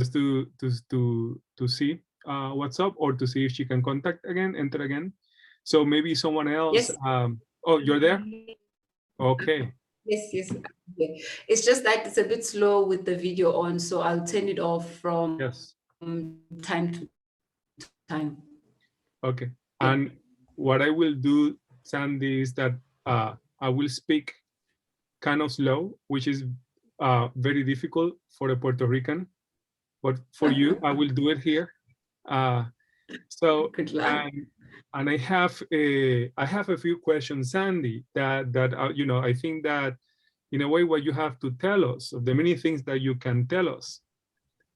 just to see what's up, or to see if she can contact again, enter again. So maybe someone else. Yes. Oh, you're there? Okay. Yes, yes. Okay. It's just that it's a bit slow with the video on, so I'll turn it off from Yes. time to time. Okay. Yeah. And what I will do, Sandy, is that I will speak kind of slow, which is very difficult for a Puerto Rican, but for you, I will do it here. Uh, so, Good luck. and I have a few questions, Sandy, that I think that in a way what you have to tell us, of the many things that you can tell us,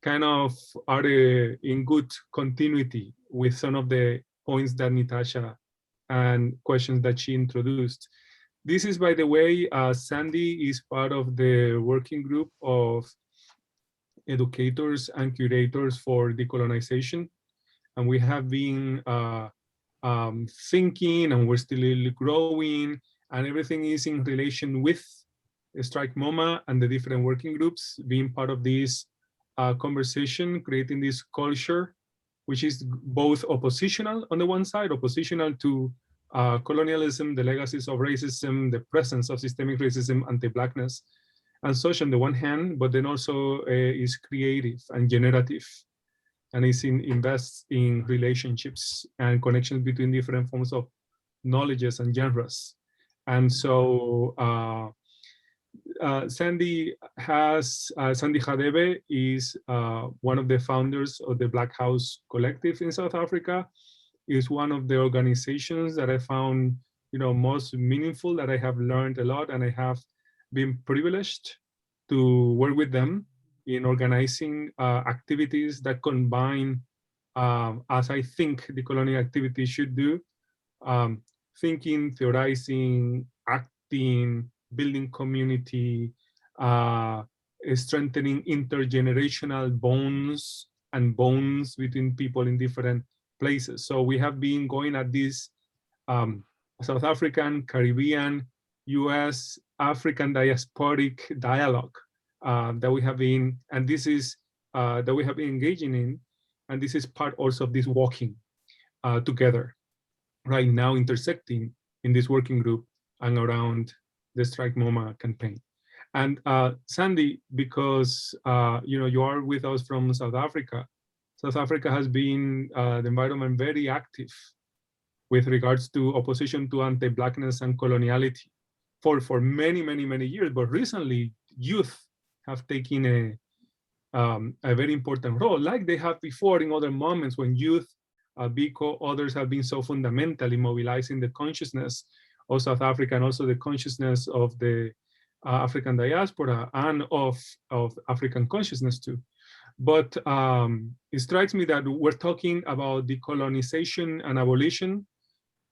kind of are in good continuity with some of the points that Natasha and questions that she introduced. This is, by the way, Sandy is part of the working group of educators and curators for decolonization. And we have been thinking, and we're still growing, and everything is in relation with Strike Moma and the different working groups, being part of this conversation, creating this culture, which is both oppositional on the one side, oppositional to colonialism, the legacies of racism, the presence of systemic racism, anti-Blackness, and such on the one hand, but then also is creative and generative, and is invests in relationships and connections between different forms of knowledges and genres. And so Sandy Hadebe is one of the founders of the Blackhouse Collective in South Africa. Is one of the organizations that I found, most meaningful, that I have learned a lot, and I have been privileged to work with them in organizing activities that combine, as I think the colonial activities should do, thinking, theorizing, acting, building community, strengthening intergenerational bonds between people in different places. So we have been going at this South African, Caribbean, US, African diasporic dialogue that we have been, and this is that we have been engaging in, and this is part also of this walking together right now, intersecting in this working group and around the Strike Moma campaign. And Sandy, because you are with us from South Africa, South Africa has been the environment very active with regards to opposition to anti-Blackness and coloniality for many, many, many years. But recently, youth have taken a very important role, like they have before in other moments when youth, Biko, others have been so fundamentally mobilizing the consciousness of South Africa, and also the consciousness of the African diaspora and of African consciousness too. But it strikes me that we're talking about decolonization and abolition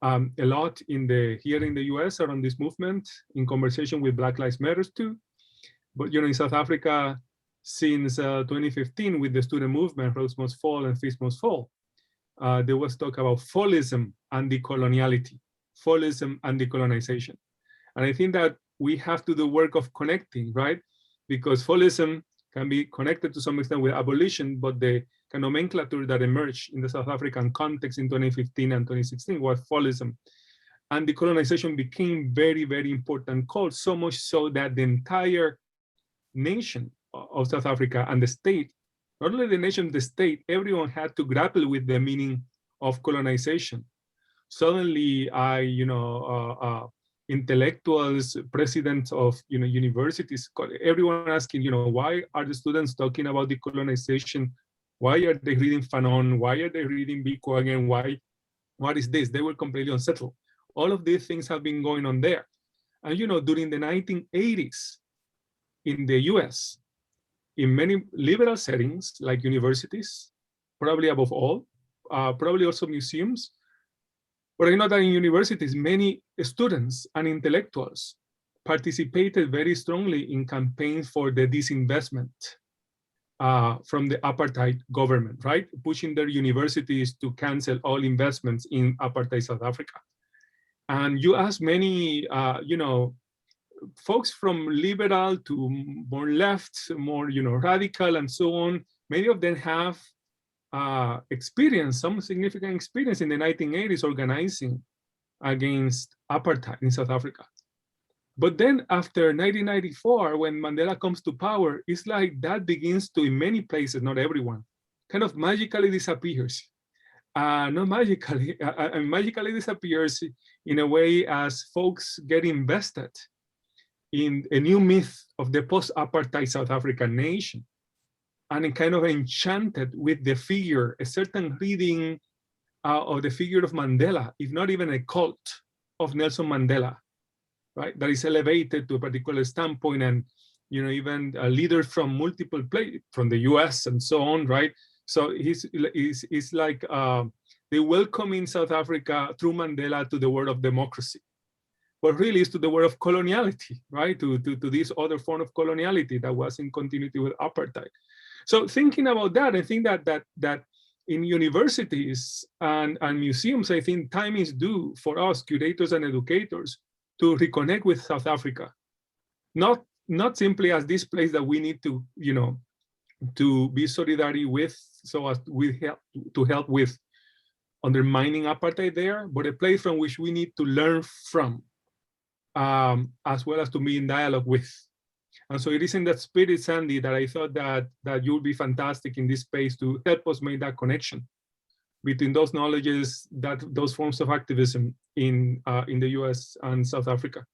a lot here in the US around this movement, in conversation with Black Lives Matter too. But in South Africa, since 2015, with the student movement, Rhodes Must Fall and Feast Must Fall, there was talk about fallism and decoloniality, fallism and decolonization. And I think that we have to do work of connecting, right? Because fallism can be connected to some extent with abolition, but the nomenclature that emerged in the South African context in 2015 and 2016 was fallism. And decolonization became very, very important cause, so much so that the entire nation of South Africa and the state, not only the nation, the state, everyone had to grapple with the meaning of colonization. Suddenly, intellectuals, presidents of universities, everyone asking, why are the students talking about decolonization? Why are they reading Fanon? Why are they reading Biko again? What is this? They were completely unsettled. All of these things have been going on there. And during the 1980s in the US, in many liberal settings like universities, probably above all, probably also museums, but I know that in universities, many students and intellectuals participated very strongly in campaigns for the disinvestment from the apartheid government, right? Pushing their universities to cancel all investments in apartheid South Africa. And you ask many, folks from liberal to more left, more, radical and so on, many of them have some significant experience in the 1980s organizing against apartheid in South Africa. But then after 1994, when Mandela comes to power, it's like that begins to, in many places, not everyone, kind of magically disappears. Not magically, magically disappears in a way as folks get invested in a new myth of the post-apartheid South African nation, and kind of enchanted with the figure, a certain reading of the figure of Mandela, if not even a cult of Nelson Mandela, right? That is elevated to a particular standpoint, and even leaders from multiple places, from the US and so on, right? So he's like they welcome in South Africa through Mandela to the world of democracy, but really it's to the world of coloniality, right? To this other form of coloniality that was in continuity with apartheid. So thinking about that, I think that in universities and museums, I think time is due for us curators and educators to reconnect with South Africa, not simply as this place that we need to to be solidary with, so as to help with undermining apartheid there, but a place from which we need to learn from, as well as to be in dialogue with. And so it is in that spirit, Sandy, that I thought that you would be fantastic in this space to help us make that connection between those knowledges, those forms of activism in the US and South Africa.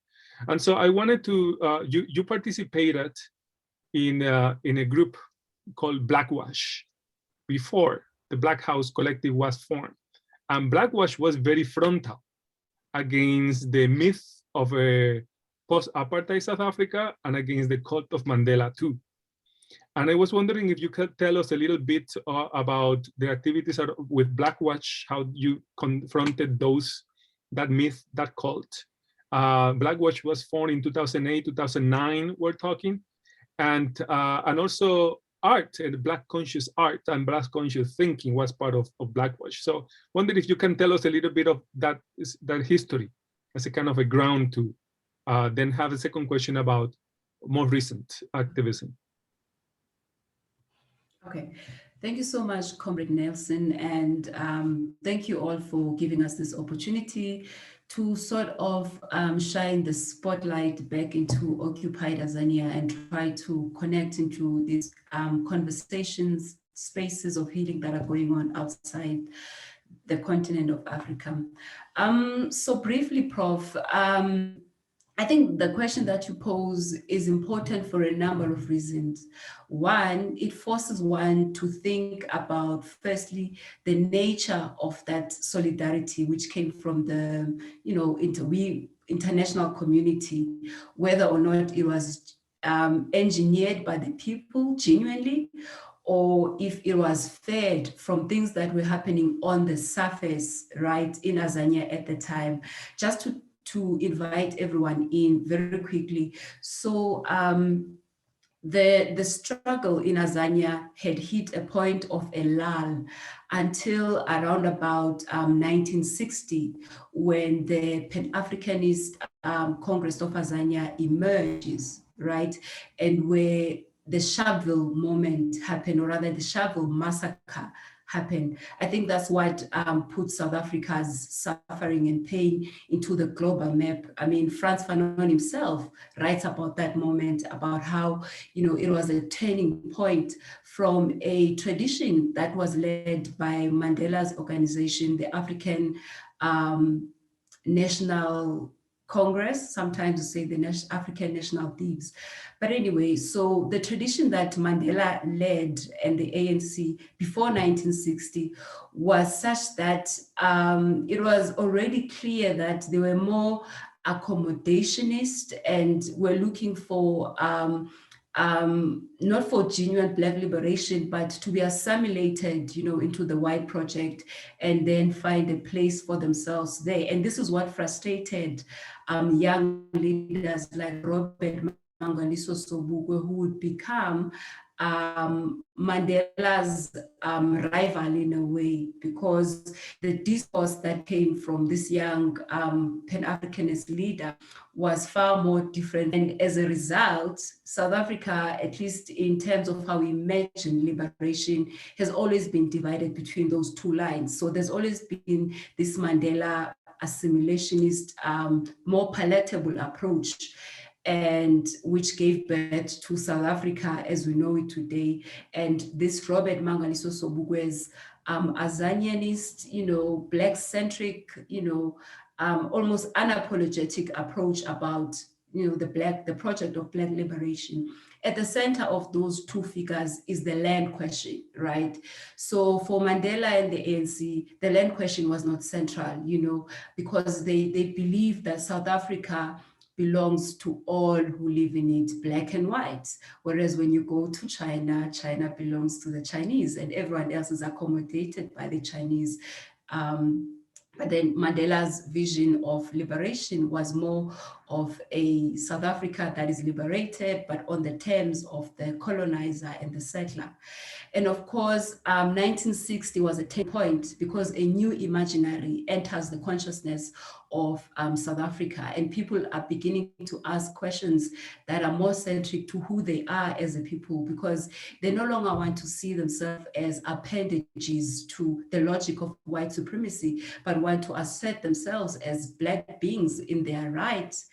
And so I wanted to, you participated in a group called Blackwash before the Blackhouse Kollective was formed. And Blackwash was very frontal against the myth of a post-apartheid South Africa and against the cult of Mandela too. And I was wondering if you could tell us a little bit about the activities with Blackwash, how you confronted that myth, that cult. Blackwash was formed in 2008, 2009, we're talking, and also art and Black conscious art and Black conscious thinking was part of Blackwash. So wonder if you can tell us a little bit of that history as a kind of a ground to then have a second question about more recent activism. Okay, thank you so much, Comrade Nelson, and thank you all for giving us this opportunity to sort of shine the spotlight back into occupied Azania and try to connect into these conversations, spaces of healing that are going on outside the continent of Africa. So briefly, Prof, I think the question that you pose is important for a number of reasons. One, it forces one to think about, firstly, the nature of that solidarity, which came from the, international community, whether or not it was engineered by the people genuinely, or if it was fed from things that were happening on the surface, right, in Azania at the time. Just to invite everyone in very quickly. So the struggle in Azania had hit a point of a lull until around about 1960, when the Pan-Africanist Congress of Azania emerges, right? And where the Sharpeville moment happened, or rather the Sharpeville massacre happened. I think that's what puts South Africa's suffering and pain into the global map. I mean, Frantz Fanon himself writes about that moment, about how, it was a turning point from a tradition that was led by Mandela's organization, the African National Congress, sometimes we say the African National Thieves. But anyway, so the tradition that Mandela led and the ANC before 1960 was such that it was already clear that they were more accommodationist and were looking for not for genuine Black liberation, but to be assimilated, into the white project and then find a place for themselves there. And this is what frustrated young leaders like Robert Mangaliso Sobukwe, who would become Mandela's rival in a way, because the discourse that came from this young Pan-Africanist leader was far more different. And as a result, South Africa, at least in terms of how we imagine liberation, has always been divided between those two lines. So there's always been this Mandela assimilationist, more palatable approach, and which gave birth to South Africa as we know it today. And this Robert Mangaliso Sobukwe's Azanianist, Black-centric, almost unapologetic approach about the project of Black liberation. At the center of those two figures is the land question, right? So for Mandela and the ANC, the land question was not central, because they believe that South Africa belongs to all who live in it, black and white. Whereas when you go to China, China belongs to the Chinese and everyone else is accommodated by the Chinese. But then Mandela's vision of liberation was more of a South Africa that is liberated, but on the terms of the colonizer and the settler. And of course, 1960 was a turning point because a new imaginary enters the consciousness of South Africa, and people are beginning to ask questions that are more centric to who they are as a people, because they no longer want to see themselves as appendages to the logic of white supremacy, but want to assert themselves as Black beings in their rights.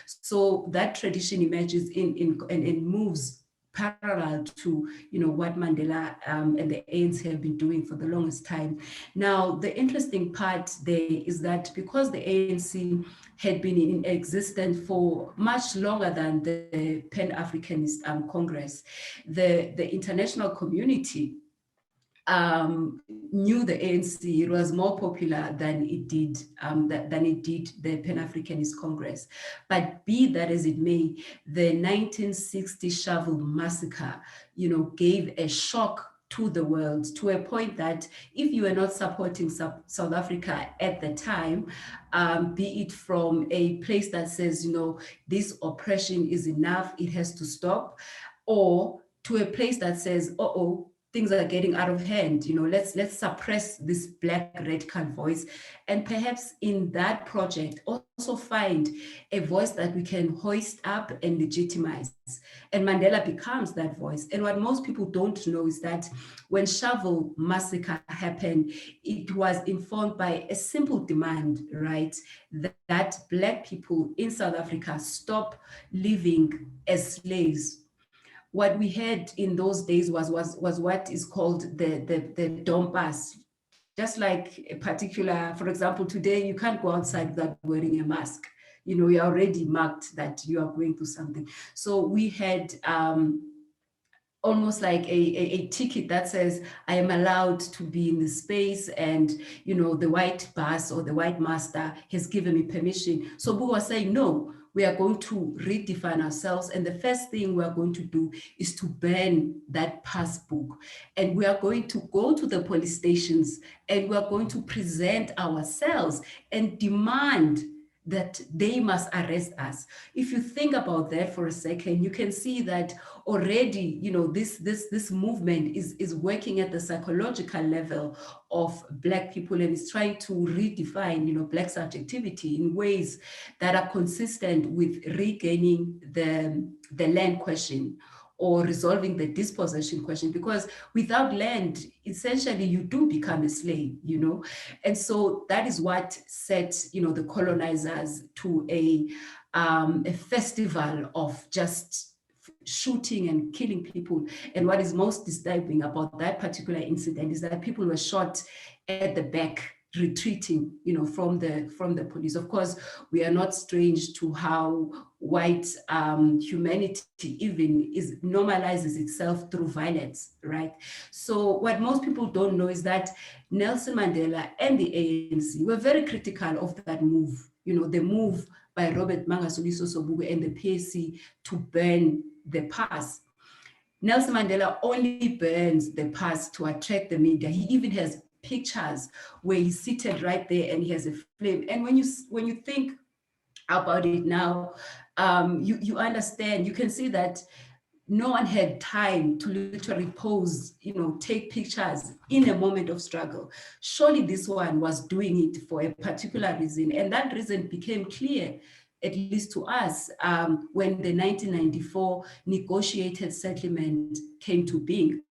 So that tradition emerges and moves parallel to what Mandela and the ANC have been doing for the longest time. Now, the interesting part there is that because the ANC had been in existence for much longer than the Pan-Africanist Congress, the international community knew the ANC. It was more popular than it did the Pan-Africanist Congress. But be that as it may, the 1960 Shovel Massacre, gave a shock to the world, to a point that if you were not supporting South Africa at the time, be it from a place that says, this oppression is enough, it has to stop, or to a place that says, things are getting out of hand, let's suppress this Black radical voice. And perhaps in that project also find a voice that we can hoist up and legitimize. And Mandela becomes that voice. And what most people don't know is that when Shovel Massacre happened, it was informed by a simple demand, right? That Black people in South Africa stop living as slaves. What we had in those days was what is called the dompas. Just like a particular, for example, today you can't go outside without wearing a mask. You're already marked that you are going through something. So we had almost like a ticket that says, I am allowed to be in this space, and the white boss or the white master has given me permission. So we were saying, no, we are going to redefine ourselves. And the first thing we are going to do is to burn that passbook. And we are going to go to the police stations and we are going to present ourselves and demand that they must arrest us. If you think about that for a second, you can see that already, this movement is working at the psychological level of Black people, and is trying to redefine, Black subjectivity in ways that are consistent with regaining the land question, or resolving the dispossession question, because without land, essentially you do become a slave, And so that is what set, the colonizers to a festival of just shooting and killing people. And what is most disturbing about that particular incident is that people were shot at the back, retreating, from the police. Of course, we are not strange to how white humanity even normalizes itself through violence, right? So what most people don't know is that Nelson Mandela and the ANC were very critical of that move, the move by Robert Mangaliso Sobukwe and the PAC to burn the pass. Nelson Mandela only burns the pass to attract the media. He even has pictures where he's seated right there and he has a flame. And when you think about it now, you understand, you can see that no one had time to literally pose, take pictures in a moment of struggle. Surely this one was doing it for a particular reason. And that reason became clear, at least to us, when the 1994 negotiated settlement came to being.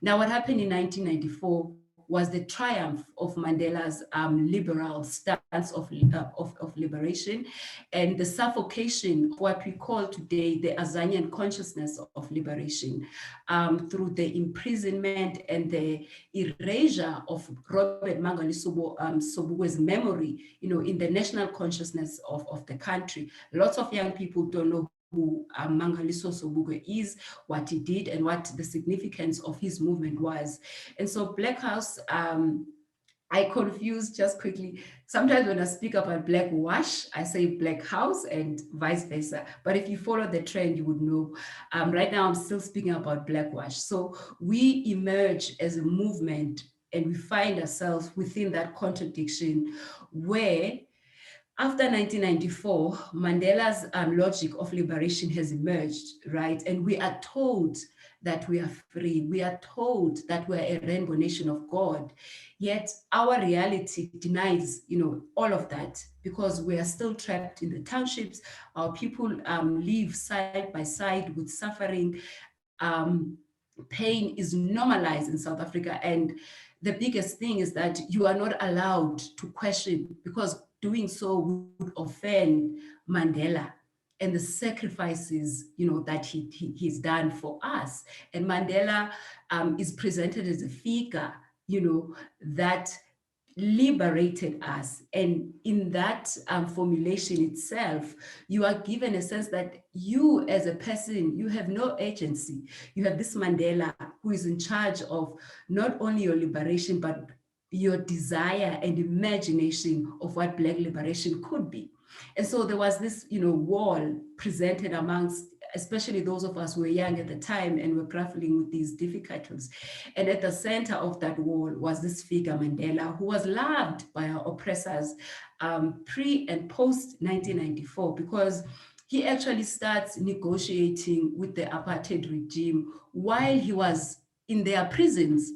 Now, what happened in 1994 was the triumph of Mandela's liberal stance of liberation, and the suffocation of what we call today the Azanian consciousness of liberation, through the imprisonment and the erasure of Robert Mangaliso Sobukwe's memory, in the national consciousness of the country. Lots of young people don't know who Mangaliso Sobukwe is, what he did, and what the significance of his movement was. And so Blackhouse, I confuse just quickly. Sometimes when I speak about black wash, I say black house and vice versa. But if you follow the trend, you would know. Right now, I'm still speaking about black wash. So we emerge as a movement and we find ourselves within that contradiction where after 1994, Mandela's logic of liberation has emerged, right? And we are told that we are free. We are told that we are a rainbow nation of God. Yet our reality denies, all of that, because we are still trapped in the townships. Our people live side by side with suffering. Pain is normalized in South Africa, and the biggest thing is that you are not allowed to question, because doing so would offend Mandela and the sacrifices, that he's done for us. And Mandela is presented as a figure, that liberated us. And in that formulation itself, you are given a sense that you as a person, you have no agency. You have this Mandela who is in charge of not only your liberation, but your desire and imagination of what Black liberation could be. And so there was this, wall presented amongst, especially those of us who were young at the time and were grappling with these difficulties. And at the center of that wall was this figure, Mandela, who was loved by our oppressors pre and post 1994, because he actually starts negotiating with the apartheid regime while he was in their prisons.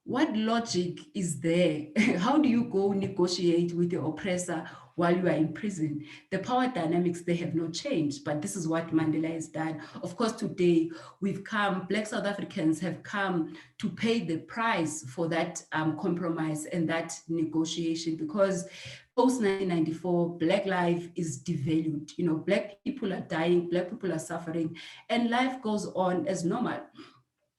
What logic is there? How do you go negotiate with the oppressor while you are in prison? The power dynamics, they have not changed, but this is what Mandela has done. Of course, today Black South Africans have come to pay the price for that compromise and that negotiation, because post 1994, Black life is devalued. Black people are dying, Black people are suffering, and life goes on as normal.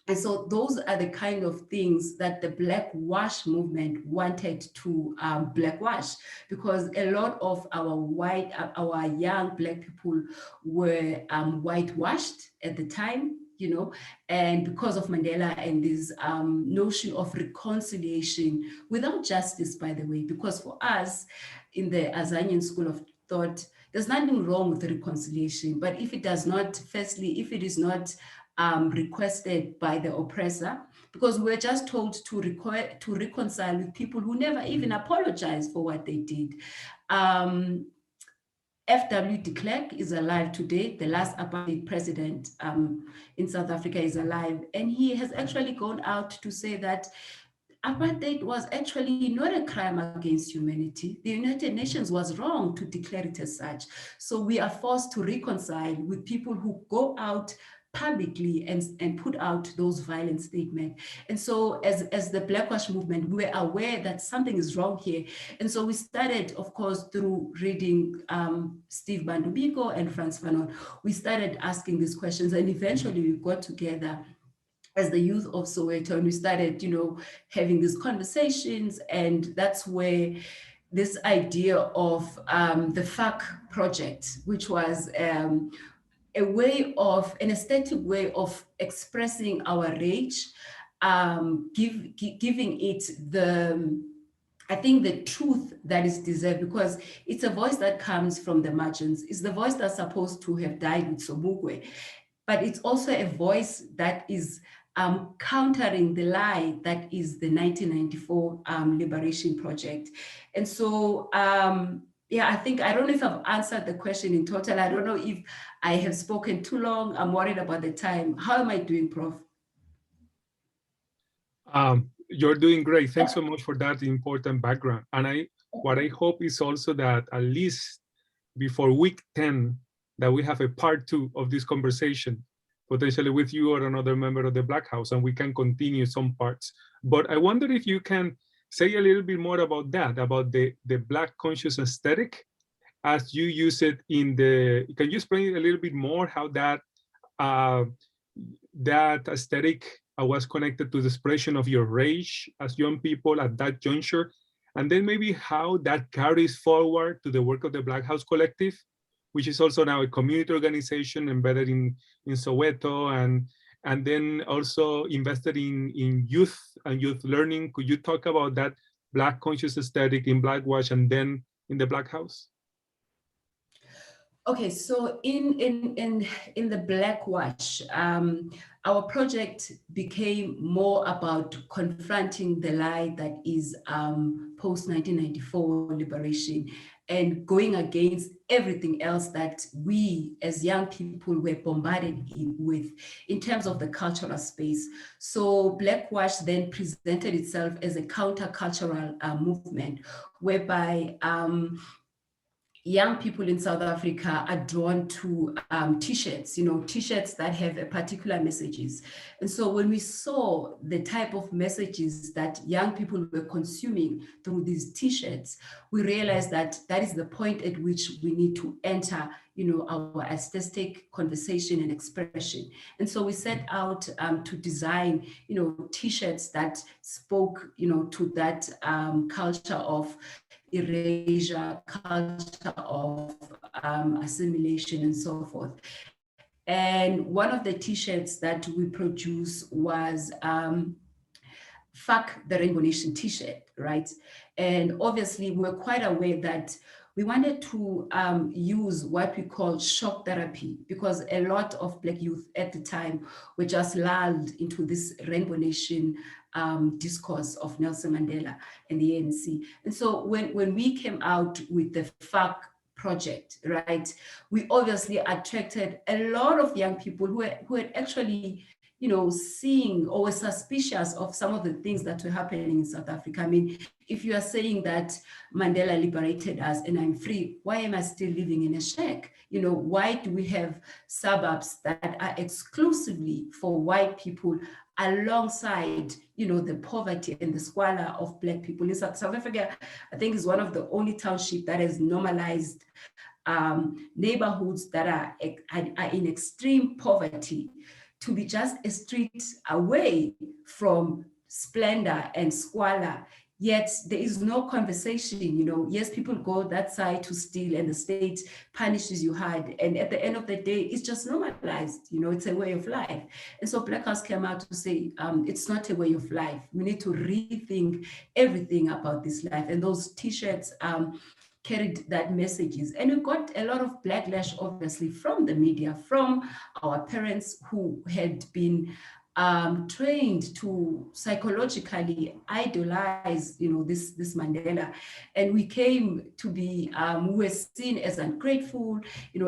And so those are the kind of things that the Black Wash movement wanted to blackwash, because a lot of our young Black people were whitewashed at the time, and because of Mandela and this notion of reconciliation without justice, by the way, because for us in the Azanian school of thought, there's nothing wrong with reconciliation, but if it is not requested by the oppressor, because we're just told to reconcile with people who never even apologize for what they did. F.W. de Klerk is alive today. The last apartheid president in South Africa is alive. And he has actually gone out to say that apartheid was actually not a crime against humanity. The United Nations was wrong to declare it as such. So we are forced to reconcile with people who go out publicly and put out those violent statements. And so as the Blackwash movement, we were aware that something is wrong here. And so we started, of course, through reading Steve Bandubiko and Frantz Fanon, we started asking these questions, and eventually we got together as the youth of Soweto, and we started, having these conversations, and that's where this idea of the FAC project, which was an aesthetic way of expressing our rage, giving it the truth that is deserved, because it's a voice that comes from the margins. It's the voice that's supposed to have died with Sobukwe, but it's also a voice that is countering the lie that is the 1994 Liberation Project. And so yeah, I think, I don't know if I've answered the question in total. I don't know if I have spoken too long. I'm worried about the time. How am I doing, Prof? You're doing great. Thanks so much for that important background. And what I hope is also that at least before week 10, that we have a part 2 of this conversation, potentially with you or another member of the Blackhouse, and we can continue some parts. But I wonder if you can say a little bit more about that, about the Black conscious aesthetic as you use it in the, can you explain a little bit more how that uh, that aesthetic was connected to the expression of your rage as young people at that juncture, and then maybe how that carries forward to the work of the Blackhouse Collective, which is also now a community organization embedded in Soweto, and then also invested in youth and youth learning. Could you talk about that Black conscious aesthetic in Blackwash and then in the Blackhouse? Okay, so in the Blackwash, our project became more about confronting the lie that is post 1994 liberation and going against everything else that we as young people were bombarded with in terms of the cultural space. So Blackwash then presented itself as a countercultural movement, whereby young people in South Africa are drawn to t-shirts, t-shirts that have a particular messages. And so when we saw the type of messages that young people were consuming through these t-shirts, we realized that that is the point at which we need to enter, our aesthetic conversation and expression. And so we set out to design, t-shirts that spoke, to that culture of erasure, culture of assimilation, and so forth. And one of the t-shirts that we produced was Fuck the Rainbow Nation t-shirt, right? And obviously we're quite aware that we wanted to use what we call shock therapy, because a lot of Black youth at the time were just lulled into this Rainbow Nation discourse of Nelson Mandela and the ANC. And so when we came out with the FAC project, right, we obviously attracted a lot of young people who had actually seeing or were suspicious of some of the things that were happening in South Africa. I mean, if you are saying that Mandela liberated us and I'm free, why am I still living in a shack? Why do we have suburbs that are exclusively for white people alongside, the poverty and the squalor of Black people? In South Africa, I think is one of the only townships that has normalized neighborhoods that are in extreme poverty to be just a street away from splendor and squalor. Yet there is no conversation, yes, people go that side to steal and the state punishes you hard. And at the end of the day, it's just normalized, it's a way of life. And so Blackhouse came out to say, it's not a way of life. We need to rethink everything about this life. And those t-shirts carried that messages. And we got a lot of backlash, obviously, from the media, from our parents who had been trained to psychologically idolize, this Mandela. And we came to be, we were seen as ungrateful,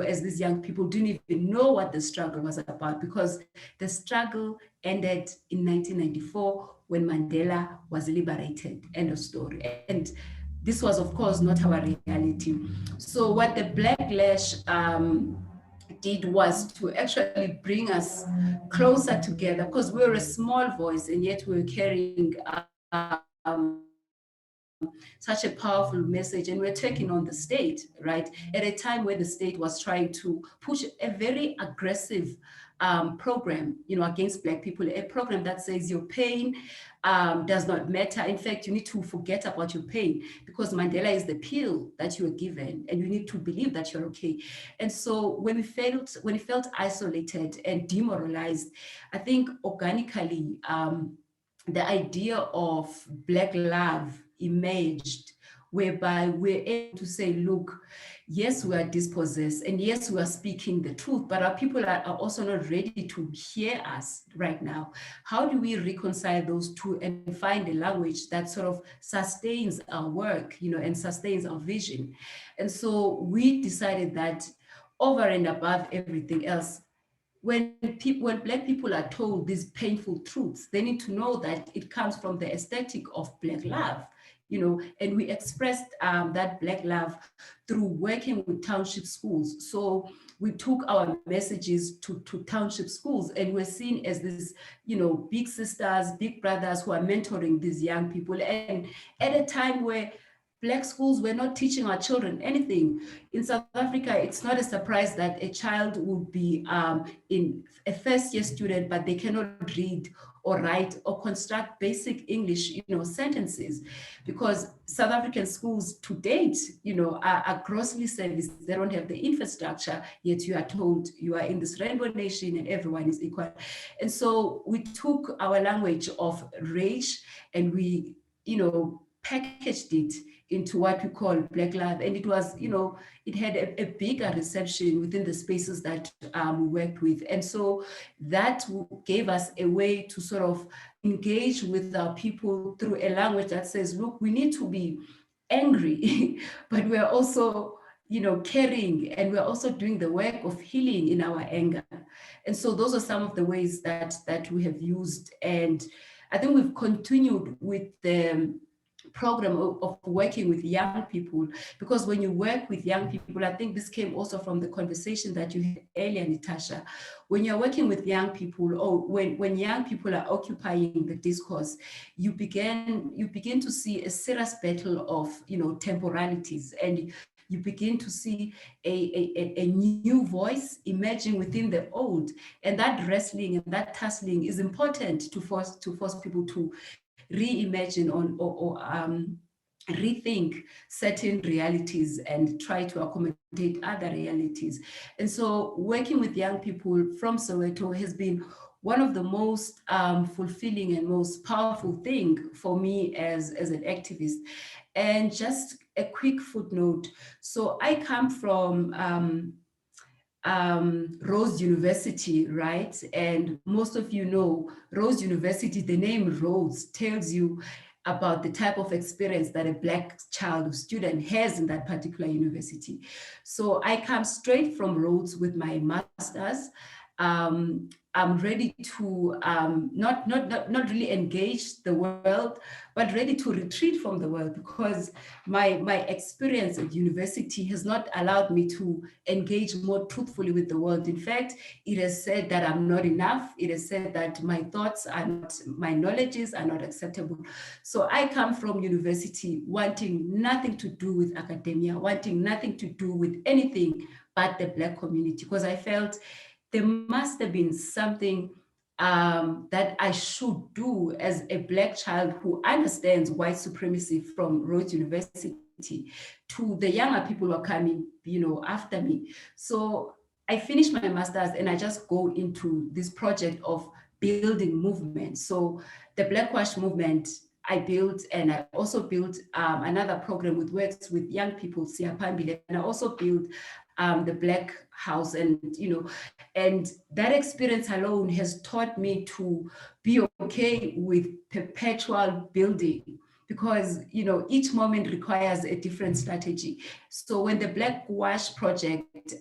as these young people didn't even know what the struggle was about, because the struggle ended in 1994 when Mandela was liberated, end of story. And this was, of course, not our reality. So what the Blacklash did was to actually bring us closer together, because we were a small voice and yet we were carrying such a powerful message, and we're taking on the state, right? At a time where the state was trying to push a very aggressive program, against Black people, a program that says your pain does not matter. In fact, you need to forget about your pain, because Mandela is the pill that you are given, and you need to believe that you're okay. And so when we felt isolated and demoralized, I think organically, the idea of Black love emerged, whereby we're able to say, look, yes, we are dispossessed, and yes, we are speaking the truth, but our people are also not ready to hear us right now. How do we reconcile those two and find a language that sort of sustains our work, and sustains our vision? And so we decided that over and above everything else, when Black people are told these painful truths, they need to know that it comes from the aesthetic of Black love, and we expressed that Black love through working with township schools. So we took our messages to township schools, and we're seen as this, big sisters, big brothers who are mentoring these young people. And at a time where Black schools were not teaching our children anything. In South Africa, it's not a surprise that a child would be in a first-year student, but they cannot read or write or construct basic English, sentences, because South African schools to date, are grossly serviced. They don't have the infrastructure, yet you are told you are in this rainbow nation and everyone is equal. And so we took our language of rage and we, packaged it into what we call Black love. And it was, it had a bigger reception within the spaces that we worked with. And so that gave us a way to sort of engage with our people through a language that says, look, we need to be angry, but we're also, caring, and we're also doing the work of healing in our anger. And so those are some of the ways that we have used. And I think we've continued with the program of working with young people, because when you work with young people, I think this came also from the conversation that you had earlier, Natasha, when you're working with young people, or when young people are occupying the discourse, you begin to see a serious battle of, temporalities, and you begin to see a new voice emerging within the old. And that wrestling and that tussling is important to force people to reimagine or rethink certain realities and try to accommodate other realities. And so working with young people from Soweto has been one of the most fulfilling and most powerful thing for me as an activist. And just a quick footnote. So I come from Rose University, right? And most of you know Rose University, the name Rose tells you about the type of experience that a Black child or student has in that particular university. So I come straight from Rhodes with my master's. I'm ready to not really engage the world, but ready to retreat from the world, because my experience at university has not allowed me to engage more truthfully with the world. In fact, it has said that I'm not enough. It has said that my thoughts are not, my knowledges are not acceptable. So I come from university wanting nothing to do with academia, wanting nothing to do with anything but the Black community, because I felt there must have been something that I should do as a Black child who understands white supremacy from Rhodes University to the younger people who are coming, after me. So I finished my master's and I just go into this project of building movement. So the Blackwash movement I built, and I also built another program with works with young people, Siapambile, and I also built the Blackhouse, and that experience alone has taught me to be okay with perpetual building, because each moment requires a different strategy. So when the Blackwash project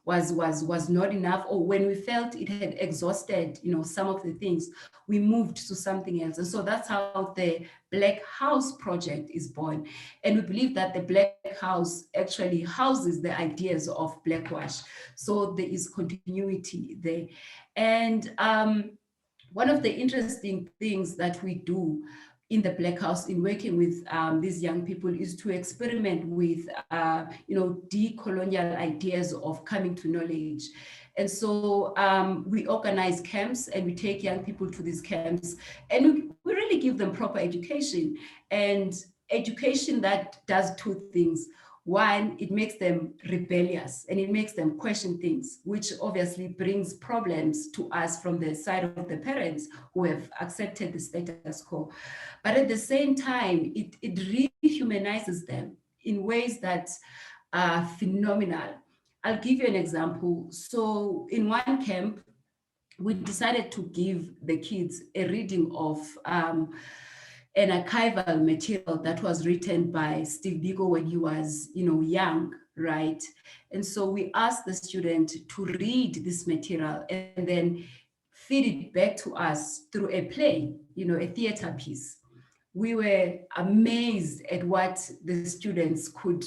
was not enough, or when we felt it had exhausted some of the things, we moved to something else. And so that's how the Blackhouse project is born. And we believe that the Blackhouse actually houses the ideas of Blackwash. So there is continuity there. And one of the interesting things that we do in the Blackhouse in working with these young people is to experiment with, decolonial ideas of coming to knowledge. And so we organize camps and we take young people to these camps, and we really give them proper education, and education that does two things. One, it makes them rebellious and it makes them question things, which obviously brings problems to us from the side of the parents who have accepted the status quo. But at the same time, it rehumanizes them in ways that are phenomenal. I'll give you an example. So in one camp, we decided to give the kids a reading of an archival material that was written by Steve Biko when he was, young, right? And so we asked the student to read this material and then feed it back to us through a play, a theater piece. We were amazed at what the students could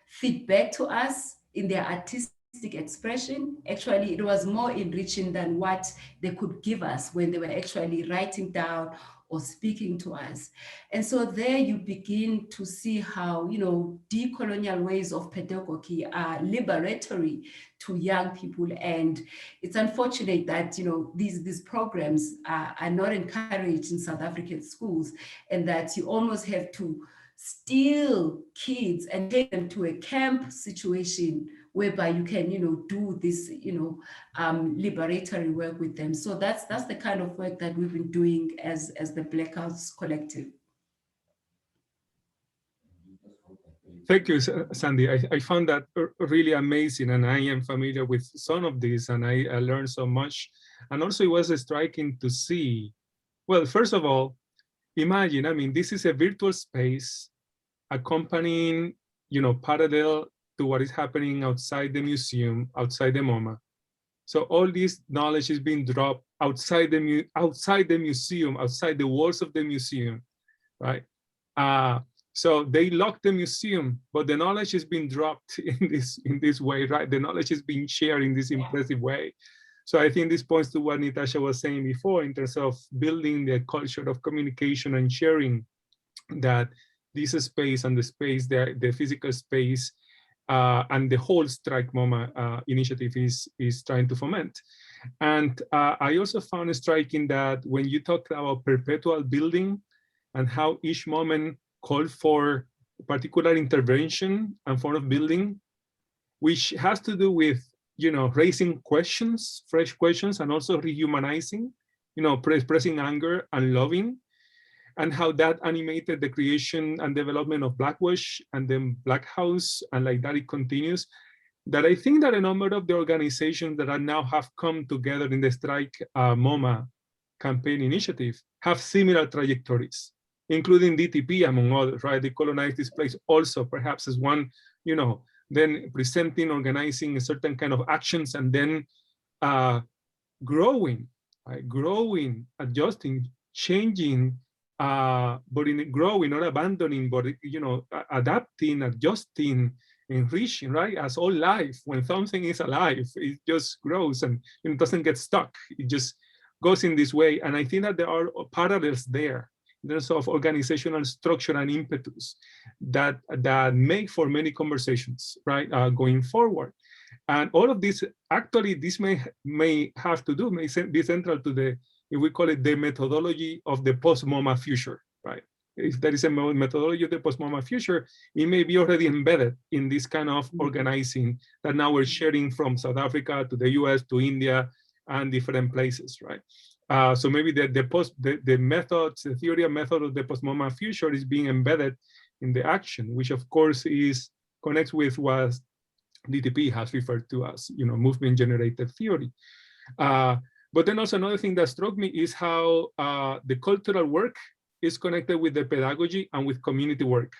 feed back to us in their artistic expression. Actually, it was more enriching than what they could give us when they were actually writing down or speaking to us. And so there you begin to see how, decolonial ways of pedagogy are liberatory to young people. And it's unfortunate that, these programs are not encouraged in South African schools, and that you almost have to steal kids and take them to a camp situation whereby you can, do this, liberatory work with them. So that's the kind of work that we've been doing as the Blackhouse Collective. Thank you, Sandy. I found that really amazing, and I am familiar with some of these, and I learned so much. And also it was striking to see, well, first of all, imagine, I mean, this is a virtual space accompanying, parallel to what is happening outside the museum, outside the Moma. So all this knowledge is being dropped outside the museum, outside the walls of the museum, right? So they lock the museum, but the knowledge is being dropped in this way, right? The knowledge is being shared in this impressive way. So I think this points to what Natasha was saying before in terms of building the culture of communication and sharing, that this space and the space, the physical space, and the whole Strike Moma initiative is trying to foment. And I also found it striking that when you talk about perpetual building and how each moment called for particular intervention and form of building, which has to do with, raising questions, fresh questions, and also rehumanizing, expressing anger and loving, and how that animated the creation and development of Blackwash and then Blackhouse, and like that it continues. That I think that a number of the organizations that are now have come together in the Strike Moma campaign initiative have similar trajectories, including DTP among others, right? Decolonize this place also perhaps as one, then presenting, organizing a certain kind of actions, and then growing, right? Growing, adjusting, changing, but in growing, not abandoning, but adapting, adjusting, enriching, right? As all life, when something is alive, it just grows and it doesn't get stuck. It just goes in this way. And I think that there are parallels there in terms of organizational structure and impetus that make for many conversations, right? Going forward. And all of this, actually, this may have to do, may be central to the, if we call it the methodology of the post-MoMA future, right? If there is a methodology of the post-MoMA future, it may be already embedded in this kind of organizing that now we're sharing from South Africa to the US to India and different places, right? So maybe the methods, the theory and method of the post-MoMA future is being embedded in the action, which of course connects with what DTP has referred to as, movement-generated theory. But then also another thing that struck me is how the cultural work is connected with the pedagogy and with community work,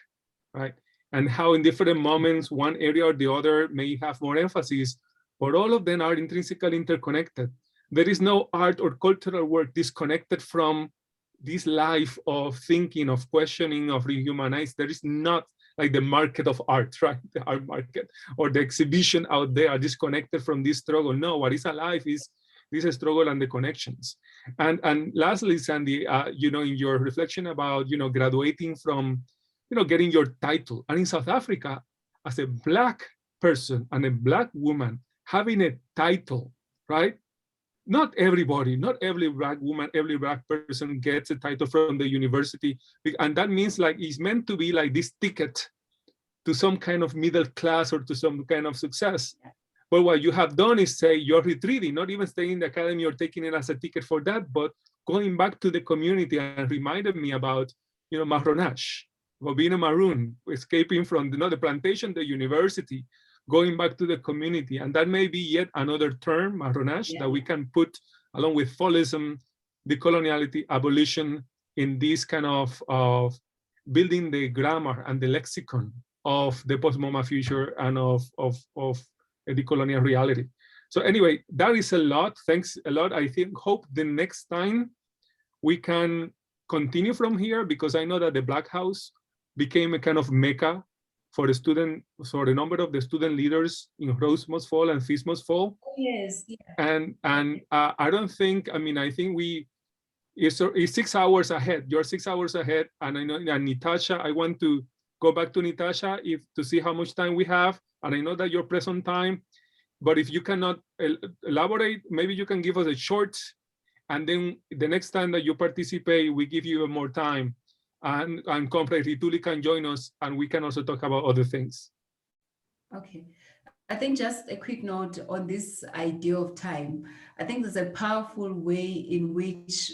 right? And how in different moments, one area or the other may have more emphasis, but all of them are intrinsically interconnected. There is no art or cultural work disconnected from this life of thinking, of questioning, of rehumanizing. There is not like the market of art, right? The art market or the exhibition out there are disconnected from this struggle. No, what is alive is this struggle and the connections. And lastly, Sandy, in your reflection about, graduating from, getting your title. And in South Africa, as a Black person and a Black woman, having a title, right? Not everybody, not every Black woman, every Black person gets a title from the university. And that means like, it's meant to be like this ticket to some kind of middle class or to some kind of success. But what you have done is say you're retreating, not even staying in the academy or taking it as a ticket for that, but going back to the community, and reminded me about, Marronage, about being a maroon, escaping from the plantation, the university, going back to the community. And that may be yet another term, Marronage, that we can put along with fallism, decoloniality, abolition, in this kind of building the grammar and the lexicon of the post-MoMA future and of a decolonial reality. So anyway, that is a lot. Thanks a lot. I hope the next time we can continue from here, because I know that the Blackhouse became a kind of mecca for the number of the student leaders in Rose Must Fall and Feast Must Fall. Yes. Yeah. And I don't think, I think it's 6 hours ahead. You're 6 hours ahead. And I know, and Natasha, I want to go back to Natasha to see how much time we have. And I know that you're pressed on time, but if you cannot elaborate, maybe you can give us a short, and then the next time that you participate, we give you more time, and Comrade Rituli can join us, and we can also talk about other things. Okay. I think just a quick note on this idea of time. I think there's a powerful way in which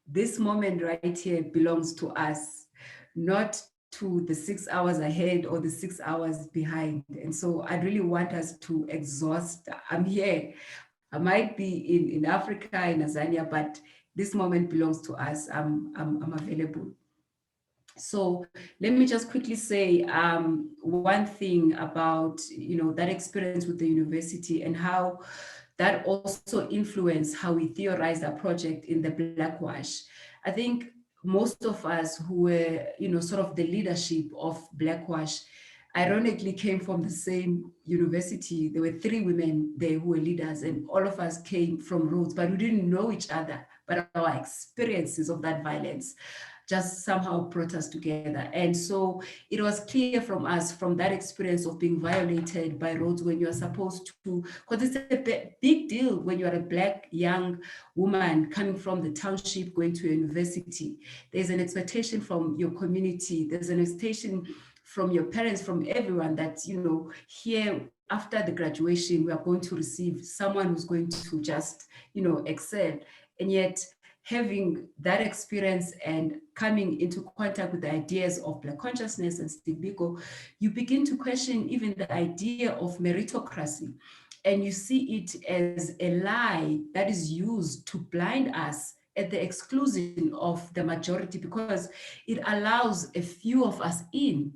this moment right here belongs to us, not to the 6 hours ahead or the 6 hours behind. And so I really want us to exhaust. I'm here. I might be in Africa, in Tanzania, but this moment belongs to us. I'm available. So let me just quickly say one thing about that experience with the university and how that also influenced how we theorized our project in the Blackwash. I think most of us who were sort of the leadership of Blackwash ironically came from the same university. There were 3 women there who were leaders, and all of us came from Rhodes, but we didn't know each other. But our experiences of that violence just somehow brought us together. And so it was clear from us, from that experience of being violated by Rhodes, when you're supposed to, because it's a big deal when you're a Black young woman coming from the township going to a university. There's an expectation from your community, there's an expectation from your parents, from everyone that, here after the graduation, we are going to receive someone who's going to just, excel. And yet, having that experience and coming into contact with the ideas of Black consciousness and Steve Biko, you begin to question even the idea of meritocracy. And you see it as a lie that is used to blind us at the exclusion of the majority, because it allows a few of us in,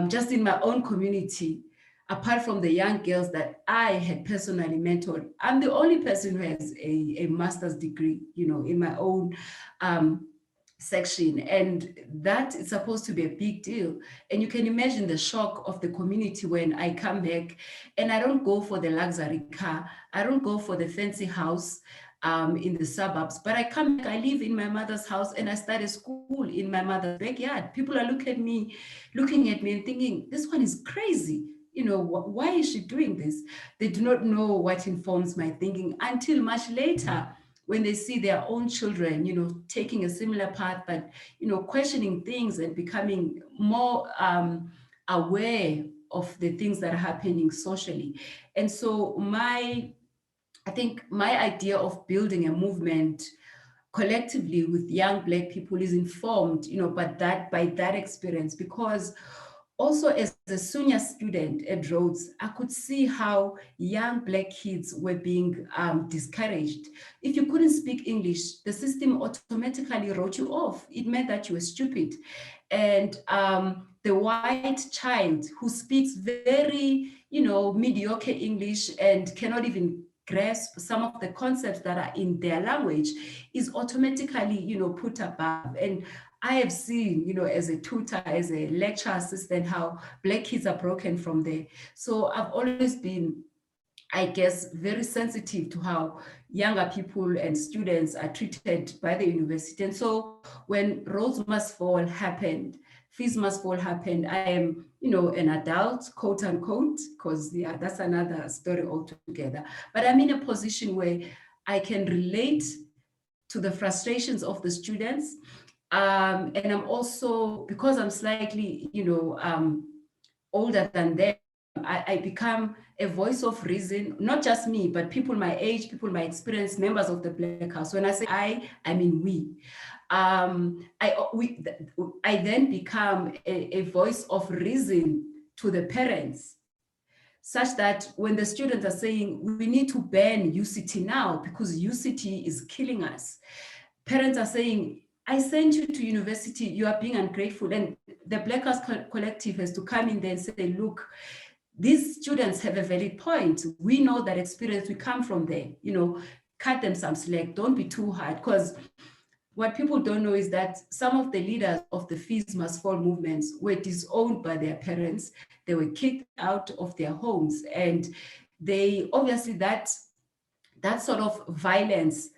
just in my own community. Apart from the young girls that I had personally mentored, I'm the only person who has a master's degree, in my own section. And that is supposed to be a big deal. And you can imagine the shock of the community when I come back and I don't go for the luxury car. I don't go for the fancy house in the suburbs, but I come back, I live in my mother's house and I started school in my mother's backyard. People are looking at me and thinking, this one is crazy. Why is she doing this? They do not know what informs my thinking until much later, when they see their own children, taking a similar path, but, questioning things and becoming more aware of the things that are happening socially. And so I think my idea of building a movement collectively with young Black people is informed, by that experience, because also as a Sunya student at Rhodes, I could see how young Black kids were being discouraged. If you couldn't speak English, the system automatically wrote you off. It meant that you were stupid. And the white child who speaks very, mediocre English and cannot even grasp some of the concepts that are in their language is automatically, put above. And I have seen, as a tutor, as a lecture assistant, how Black kids are broken from there. So I've always been, I guess, very sensitive to how younger people and students are treated by the university. And so when Rhodes Must Fall happened, Fees Must Fall happened, I am, an adult, quote unquote, because that's another story altogether. But I'm in a position where I can relate to the frustrations of the students. And I'm also, because I'm slightly, older than them, I become a voice of reason, not just me, but people my age, people my experience, members of the Black House. When I say I mean we. I then become a voice of reason to the parents, such that when the students are saying we need to ban UCT now because UCT is killing us, parents are saying, I sent you to university, you are being ungrateful. And the Blackhouse Collective has to come in there and say, look, these students have a valid point. We know that experience, we come from there, cut them some slack, don't be too hard. Because what people don't know is that some of the leaders of the Fees Must Fall movements were disowned by their parents. They were kicked out of their homes. And they obviously, that sort of violence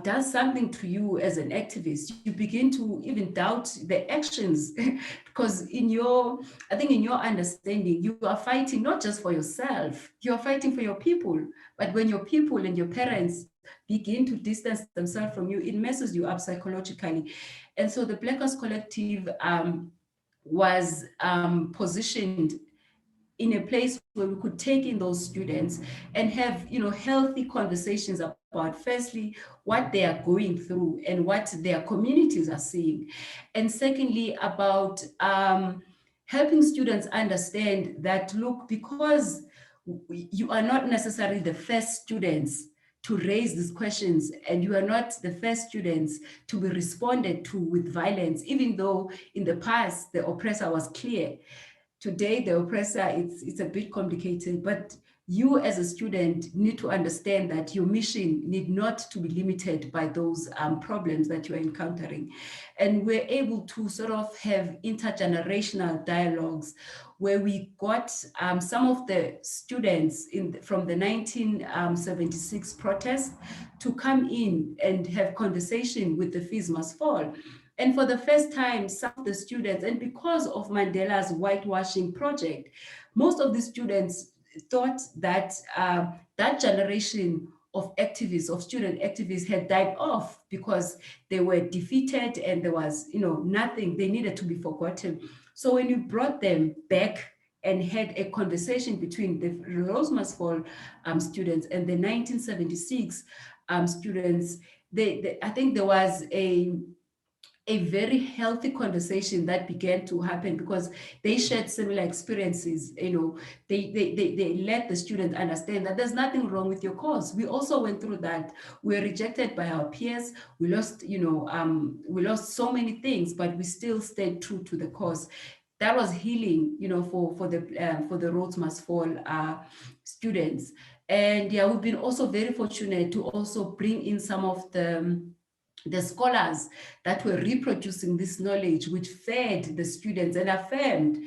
does something to you as an activist. You begin to even doubt the actions because I think in your understanding, you are fighting not just for yourself, you are fighting for your people. But when your people and your parents begin to distance themselves from you, it messes you up psychologically. And so the Blackhouse Collective was positioned in a place where we could take in those students and have healthy conversations about, firstly, what they are going through and what their communities are seeing, and secondly, about helping students understand that, look, because you are not necessarily the first students to raise these questions, and you are not the first students to be responded to with violence, even though in the past the oppressor was clear. Today, the oppressor, it's a bit complicated, but you as a student need to understand that your mission need not to be limited by those problems that you're encountering. And we're able to sort of have intergenerational dialogues where we got some of the students from the 1976 protest to come in and have conversation with the Fees Must Fall. And for the first time, some of the students, and because of Mandela's whitewashing project, most of the students thought that that generation of activists, of student activists, had died off because they were defeated and there was, nothing, they needed to be forgotten. So when you brought them back and had a conversation between the Rose Must Fall students and the 1976 students, I think there was a very healthy conversation that began to happen because they shared similar experiences. They let the student understand that there's nothing wrong with your cause. We also went through that. We were rejected by our peers. We lost, we lost so many things, but we still stayed true to the cause. That was healing, for the Roads Must Fall students. And yeah, we've been also very fortunate to also bring in some of the scholars that were reproducing this knowledge, which fed the students and affirmed,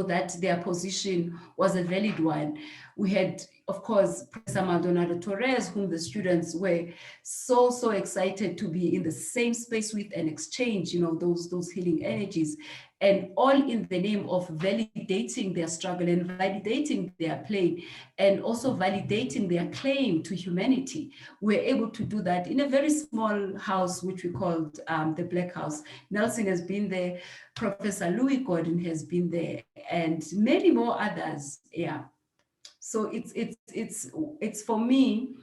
that their position was a valid one. We had, of course, Professor Maldonado Torres, whom the students were so excited to be in the same space with and exchange, those healing energies, and all in the name of validating their struggle and validating their pain, and also validating their claim to humanity. We're able to do that in a very small house, which we called the Blackhouse. Nelson has been there, Professor Louis Gordon has been there, and many more others. Yeah. So it's for me,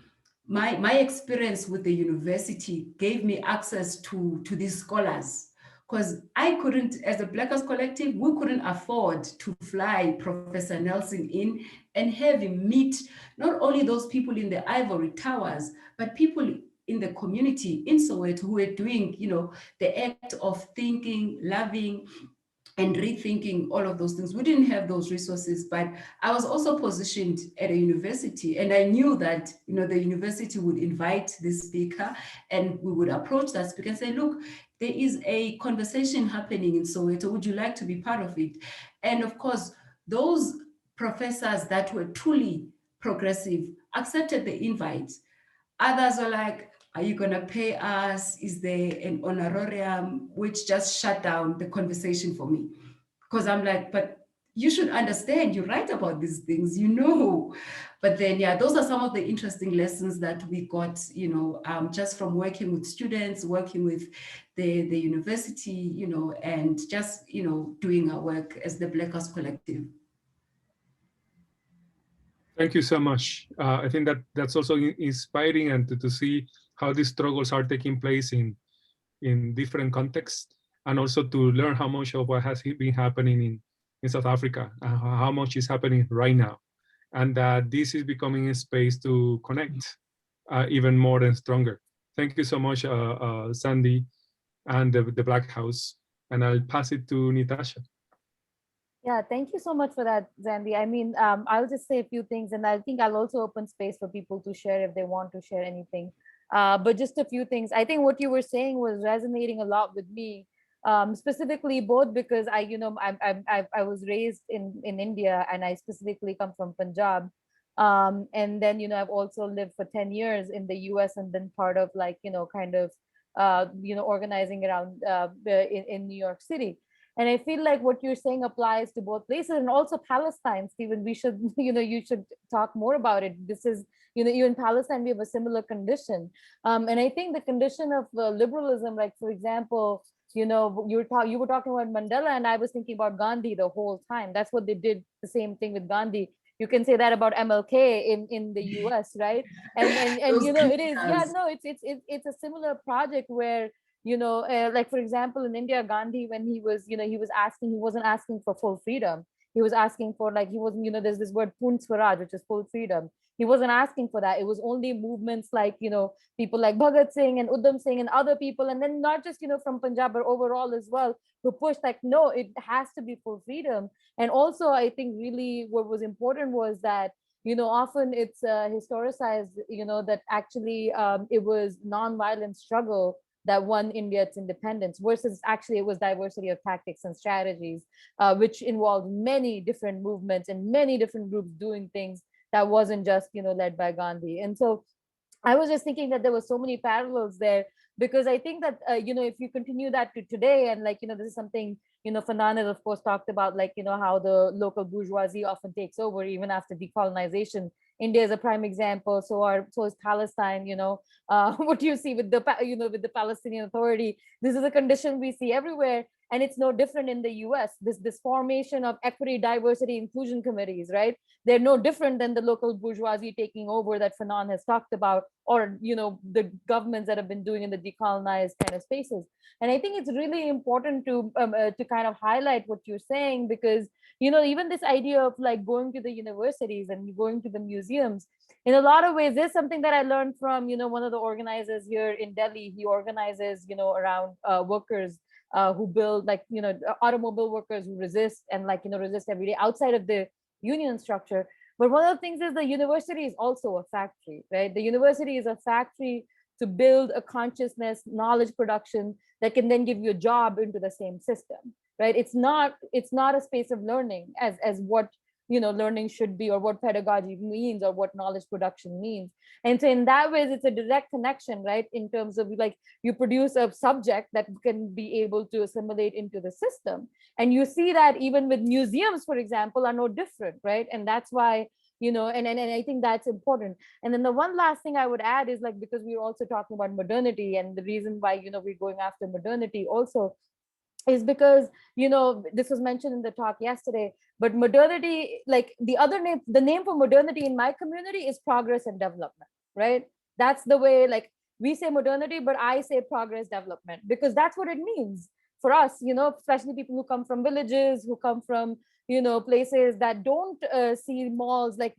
my experience with the university gave me access to these scholars, because I couldn't, as a Blackhouse Collective, we couldn't afford to fly Professor Nelson in and have him meet not only those people in the ivory towers, but people in the community in Soweto who were doing, the act of thinking, loving, and rethinking all of those things. We didn't have those resources, but I was also positioned at a university, and I knew that, the university would invite this speaker, and we would approach that speaker and say, look, there is a conversation happening in Soweto. Would you like to be part of it? And of course, those professors that were truly progressive accepted the invite. Others were like, are you going to pay us? Is there an honorarium? Which just shut down the conversation for me. Because I'm like, but you should understand, you write about these things, you know. But then, yeah, those are some of the interesting lessons that we got, just from working with students, working with the university, and just, doing our work as the Blackhouse Collective. Thank you so much. I think that that's also inspiring, and to see how these struggles are taking place in different contexts, and also to learn how much of what has been happening in South Africa, how much is happening right now, and that this is becoming a space to connect even more and stronger. Thank you so much, Sandy and the Blackhouse. And I'll pass it to Natasha. Yeah, thank you so much for that, Zandy. I mean, I'll just say a few things, and I think I'll also open space for people to share if they want to share anything. But just a few things. I think what you were saying was resonating a lot with me, specifically both because I was raised in India, and I specifically come from Punjab, and then I've also lived for 10 years in the U.S. and been part of like kind of organizing around in New York City. And I feel like what you're saying applies to both places, and also Palestine, Stephen. We should, you should talk more about it. This is, even Palestine, we have a similar condition. And I think the condition of liberalism, like, for example, you were talking about Mandela, and I was thinking about Gandhi the whole time. That's what they did, the same thing with Gandhi. You can say that about MLK in the US, right? And Those it is, yeah, creatures. no, it's a similar project where like for example in India, Gandhi, when he was he wasn't asking for full freedom. He was asking for, like, he wasn't, there's this word Pun Swaraj, which is full freedom. He wasn't asking for that. It was only movements like people like Bhagat Singh and Udham Singh and other people, and then not just from Punjab but overall as well, who pushed like, no, it has to be full freedom. And also I think really what was important was that often it's historicized, that actually it was non-violent struggle that won India its independence, versus actually it was diversity of tactics and strategies, which involved many different movements and many different groups doing things that wasn't just led by Gandhi. And so I was just thinking that there were so many parallels there, because I think that if you continue that to today, and like this is something Fanan has of course talked about, like how the local bourgeoisie often takes over even after decolonization. India is a prime example. So is Palestine. What do you see with with the Palestinian Authority? This is a condition we see everywhere, and it's no different in the U.S. This formation of equity, diversity, inclusion committees, right? They're no different than the local bourgeoisie taking over that Fanon has talked about, or the governments that have been doing in the decolonized kind of spaces. And I think it's really important to kind of highlight what you're saying, because even this idea of like going to the universities and going to the museums, in a lot of ways, there's something that I learned from one of the organizers here in Delhi. He organizes around workers who build, like automobile workers who resist and like resist every day outside of the union structure. But one of the things is the university is also a factory, right? The university is a factory to build a consciousness, knowledge production that can then give you a job into the same system, right? It's not a space of learning as what learning should be, or what pedagogy means, or what knowledge production means. And so in that ways, it's a direct connection, right? In terms of like, you produce a subject that can be able to assimilate into the system. And you see that even with museums, for example, are no different, right? And that's why and I think that's important. And then the one last thing I would add is, like, because we're also talking about modernity, and the reason why we're going after modernity also is because this was mentioned in the talk yesterday, but modernity, like the name for modernity in my community is progress and development, right? That's the way, like, we say modernity, but I say progress development, because that's what it means for us, especially people who come from villages, who come from places that don't see malls, like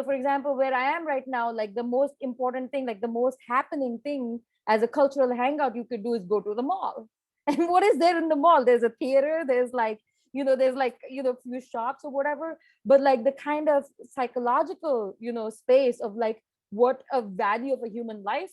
for example, where I am right now, like the most important thing, like the most happening thing as a cultural hangout you could do is go to the mall. And what is there in the mall? There's a theater, there's like few shops or whatever, but like the kind of psychological space of like what a value of a human life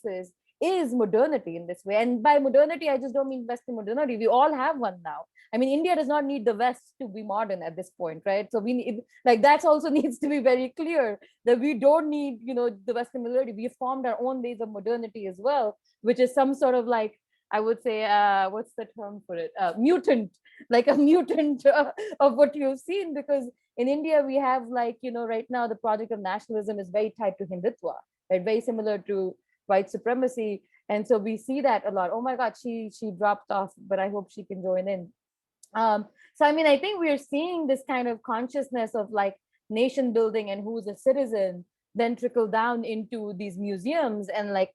is modernity in this way. And by modernity, I just don't mean Western modernity. We all have one now. I mean, India does not need the West to be modern at this point, right? So we need, like, that also needs to be very clear, that we don't need the Western modernity. We formed our own ways of modernity as well, which is some sort of like I would say, what's the term for it? Mutant, like a mutant of what you've seen. Because in India, we have like, right now the project of nationalism is very tied to Hindutva, right? Very similar to white supremacy. And so we see that a lot. Oh my God, she dropped off, but I hope she can join in. So I mean, I think we're seeing this kind of consciousness of like nation building and who's a citizen then trickle down into these museums, and like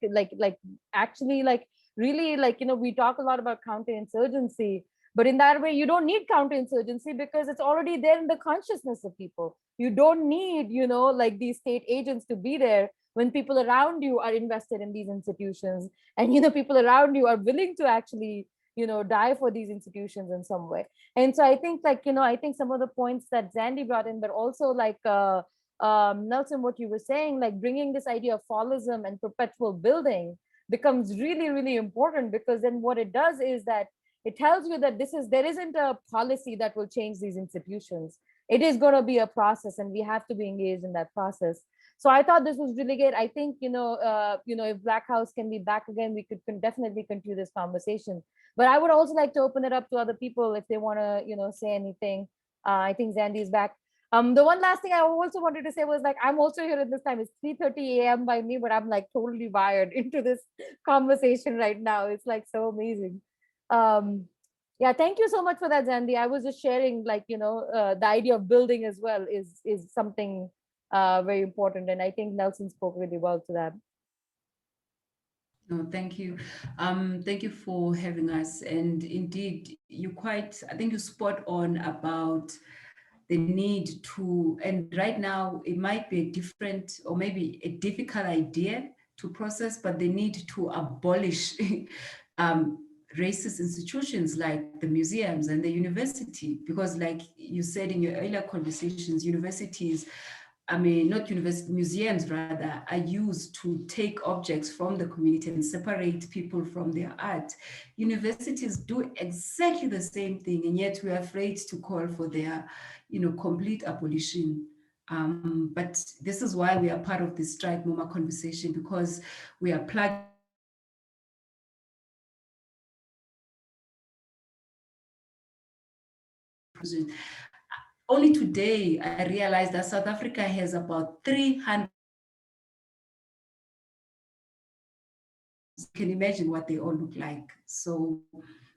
actually like really like we talk a lot about counterinsurgency, but in that way you don't need counterinsurgency because it's already there in the consciousness of people. You don't need like these state agents to be there when people around you are invested in these institutions, and people around you are willing to actually die for these institutions in some way. And so I think like I think some of the points that Zandy brought in, but also like Nelson, what you were saying, like bringing this idea of fallism and perpetual building becomes really, really important, because then what it does is that it tells you that there isn't a policy that will change these institutions. It is going to be a process, and we have to be engaged in that process. So I thought this was really good. I think if Blackhouse can be back again, we can definitely continue this conversation. But I would also like to open it up to other people if they want to say anything. I think Zandy is back. The one last thing I also wanted to say was like, I'm also here at this time. It's 3:30 a.m. by me, but I'm like totally wired into this conversation right now. It's like so amazing. Yeah, thank you so much for that, Zandy. I was just sharing like, the idea of building as well is something very important. And I think Nelson spoke really well to that. No, thank you. Thank you for having us. And indeed, I think you're spot on about the need to, and right now it might be a different or maybe a difficult idea to process, but the need to abolish racist institutions like the museums and the university, because like you said in your earlier conversations, universities, I mean, not university, museums rather, are used to take objects from the community and separate people from their art. Universities do exactly the same thing, and yet we're afraid to call for their, complete abolition. But this is why we are part of this Strike Moma conversation, because we are plugging only today I realized that South Africa has about 300. You can imagine what they all look like. So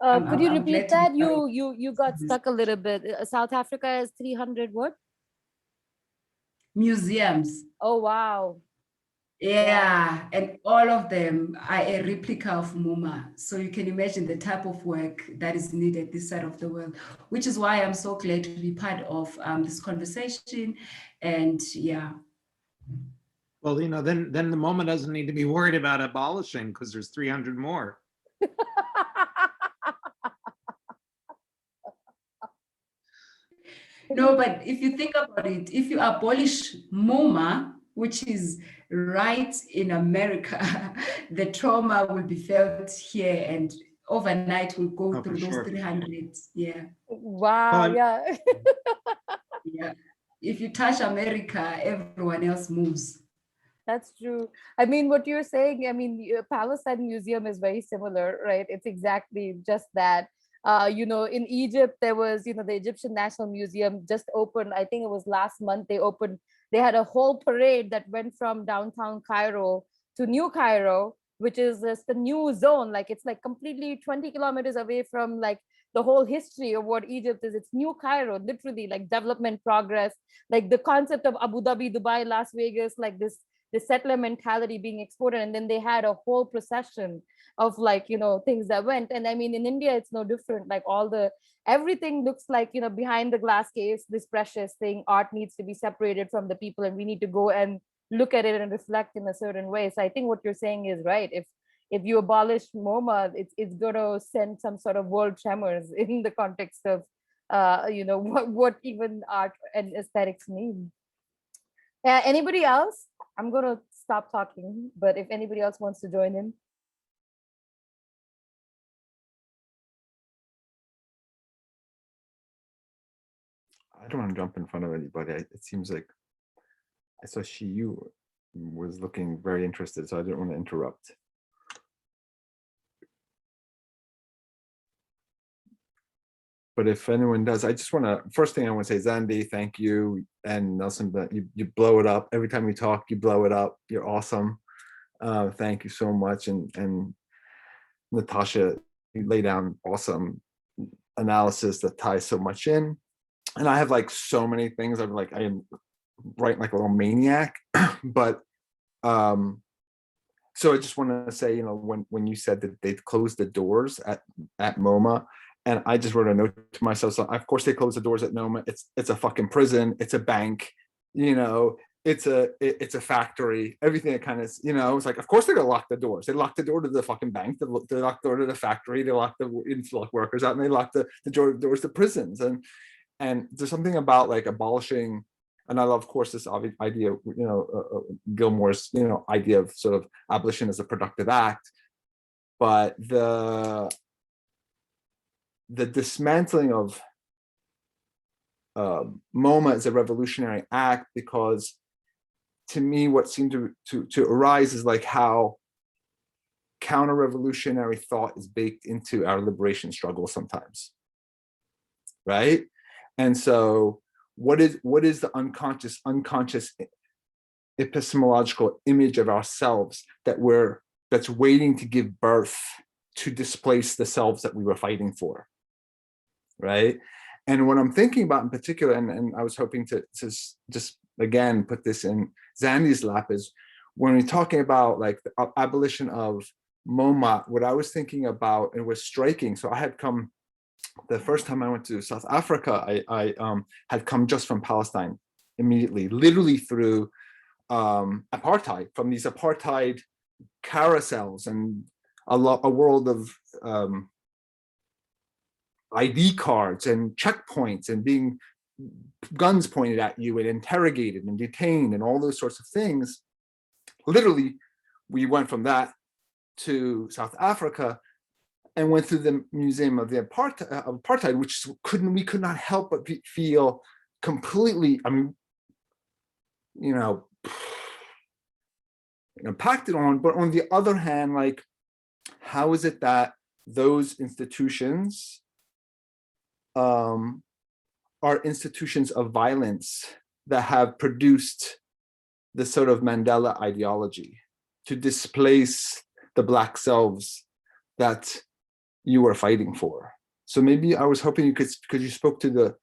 Could you I'm repeat glad to be that? You got stuck a little bit. South Africa has 300 what? Museums. Oh wow. Yeah, and all of them are a replica of Moma. So you can imagine the type of work that is needed this side of the world, which is why I'm so glad to be part of this conversation. And yeah. Well, then the Moma doesn't need to be worried about abolishing because there's 300 more. No, but if you think about it, if you abolish Moma, which is right in America, the trauma will be felt here, and overnight we'll go through those 300. Yeah. Wow. Yeah. Yeah. If you touch America, everyone else moves. That's true. I mean, what you're saying, I mean, Palestine Museum is very similar, right? It's exactly just that. In Egypt, there was, the Egyptian National Museum just opened, I think it was last month, they had a whole parade that went from downtown Cairo to New Cairo, which is just the new zone. Like it's like completely 20 kilometers away from like the whole history of what Egypt is. It's New Cairo, literally like development progress, like the concept of Abu Dhabi, Dubai, Las Vegas, like this settler mentality being exported. And then they had a whole procession of like things that went. And I mean, in India it's no different. Like everything looks like behind the glass case, this precious thing, art needs to be separated from the people, and we need to go and look at it and reflect in a certain way. So I think what you're saying is right. If you abolish MoMA, it's going to send some sort of world tremors in the context of what even art and aesthetics mean. Anybody else? I'm going to stop talking, but if anybody else wants to join in. I don't want to jump in front of anybody. It seems like I saw you was looking very interested, so I didn't want to interrupt. but if anyone does, I just want to, first thing I want to say, Zandy, thank you. And Nelson, but you blow it up. Every time you talk, you blow it up. You're awesome. Thank you so much. And Natasha, you lay down awesome analysis that ties so much in. And I have like so many things. I'm like, I am writing like a little maniac, but so I just want to say, you know, when you said that they'd closed the doors at Moma, and I just wrote a note to myself. So of course they closed the doors at Moma. It's a fucking prison. It's a bank. You know, it's a factory. Everything that kind of, you know, it's like, of course they're gonna lock the doors. They locked the door to the fucking bank. They locked the door to the factory. They locked the influx workers out, and they locked the doors to prisons. And there's something about like abolishing, and I love, of course, this idea, you know, Gilmore's, you know, idea of sort of abolition as a productive act, but the dismantling of MoMA as a revolutionary act, because to me, what seemed to arise is like how counter-revolutionary thought is baked into our liberation struggle sometimes, right? And so what is the unconscious epistemological image of ourselves that's waiting to give birth to displace the selves that we were fighting for, right? And what I'm thinking about in particular, and I was hoping to just again put this in Zandy's lap, is when we're talking about like the abolition of MoMA, what I was thinking about, it was striking. So I had come, the first time I went to South Africa, I had come just from Palestine immediately, literally through apartheid, from these apartheid carousels and a world of ID cards and checkpoints and being guns pointed at you and interrogated and detained and all those sorts of things. Literally, we went from that to South Africa and went through the Museum of the Apartheid, which we could not help but feel completely, I mean, you know, impacted on. But on the other hand, like, how is it that those institutions are institutions of violence that have produced the sort of Mandela ideology to displace the Black selves that you were fighting for? So maybe I was hoping you could, because you spoke to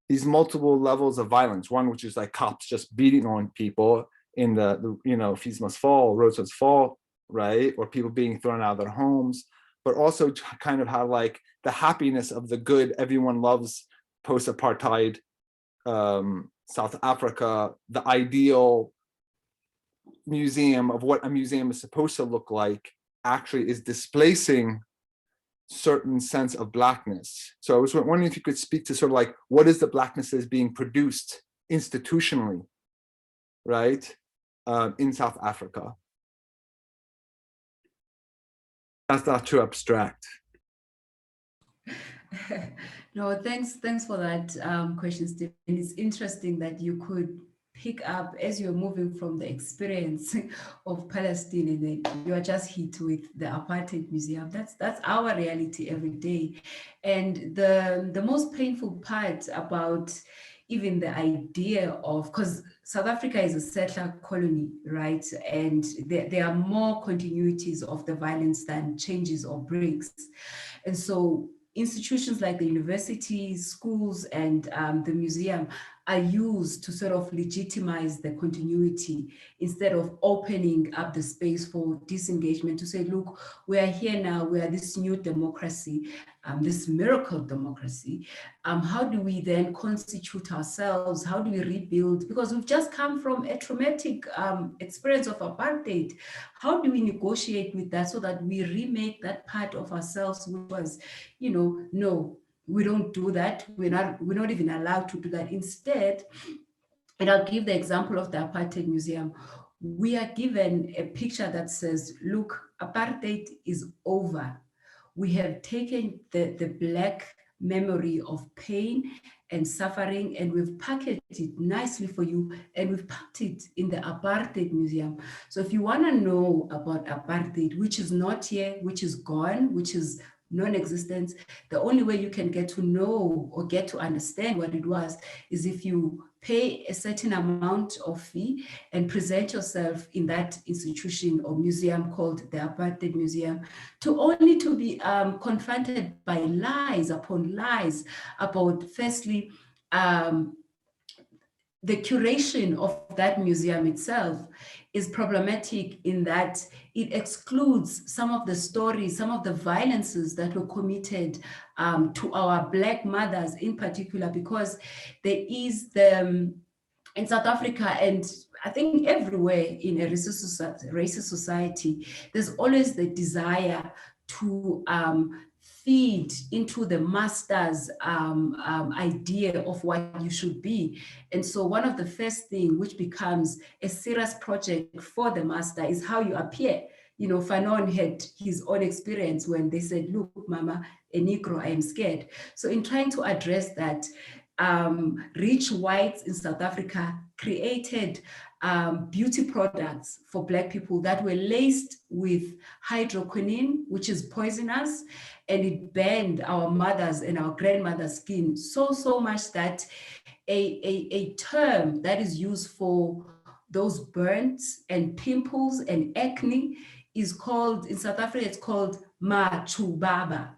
these multiple levels of violence, one which is like cops just beating on people in the you know, Fees Must Fall, Roads Must Fall, right? Or people being thrown out of their homes, but also to kind of have like the happiness of the good everyone loves post-apartheid South Africa, the ideal museum of what a museum is supposed to look like actually is displacing certain sense of Blackness. So I was wondering if you could speak to sort of like, what is the Blackness that is being produced institutionally, right, in South Africa? That's not too abstract. No, thanks for that question, Stephen. It's interesting that you could pick up as you're moving from the experience of Palestine, and then you are just hit with the Apartheid Museum. That's our reality every day. And the most painful part about even the idea of, because South Africa is a settler colony, right? And there are more continuities of the violence than changes or breaks. And so institutions like the universities, schools, and the museum are used to sort of legitimize the continuity instead of opening up the space for disengagement to say, look, we are here now, we are this new democracy, this miracle democracy. How do we then constitute ourselves? How do we rebuild? Because we've just come from a traumatic experience of apartheid. How do we negotiate with that so that we remake that part of ourselves which was, you know, no, we don't do that. We're not even allowed to do that. Instead, and I'll give the example of the Apartheid Museum. We are given a picture that says, look, apartheid is over. We have taken the Black memory of pain and suffering, and we've packaged it nicely for you, and we've put it in the Apartheid Museum. So if you want to know about apartheid, which is not here, which is gone, which is non-existence. The only way you can get to know or get to understand what it was is if you pay a certain amount of fee and present yourself in that institution or museum called the Apartheid Museum, only to be confronted by lies upon lies about, firstly, the curation of that museum itself is problematic in that it excludes some of the stories, some of the violences that were committed to our Black mothers in particular, because there is in South Africa, and I think everywhere in a racist society, there's always the desire to feed into the master's idea of what you should be. And so one of the first things which becomes a serious project for the master is how you appear. You know, Fanon had his own experience when they said, look, Mama, a Negro, I am scared. So in trying to address that, rich whites in South Africa created beauty products for Black people that were laced with hydroquinone, which is poisonous, and it burned our mothers and our grandmothers' skin so much that a term that is used for those burns and pimples and acne is called, in South Africa, it's called machubaba,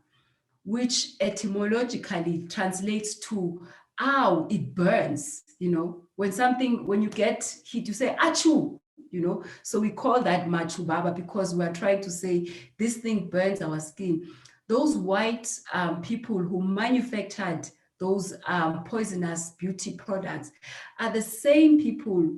which etymologically translates to, ow, it burns, you know, when you get hit, you say, achoo, you know, so we call that machubaba because we are trying to say this thing burns our skin. Those white people who manufactured those poisonous beauty products are the same people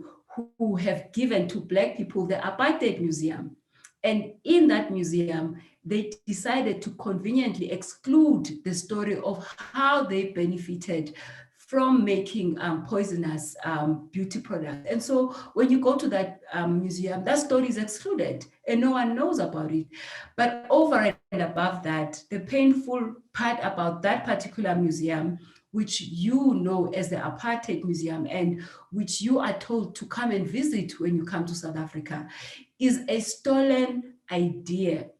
who have given to Black people the Apartheid Museum. And in that museum, they decided to conveniently exclude the story of how they benefited from making poisonous beauty products. And so when you go to that museum, that story is excluded and no one knows about it. But over and above that, the painful part about that particular museum, which you know as the Apartheid Museum and which you are told to come and visit when you come to South Africa, is a stolen idea,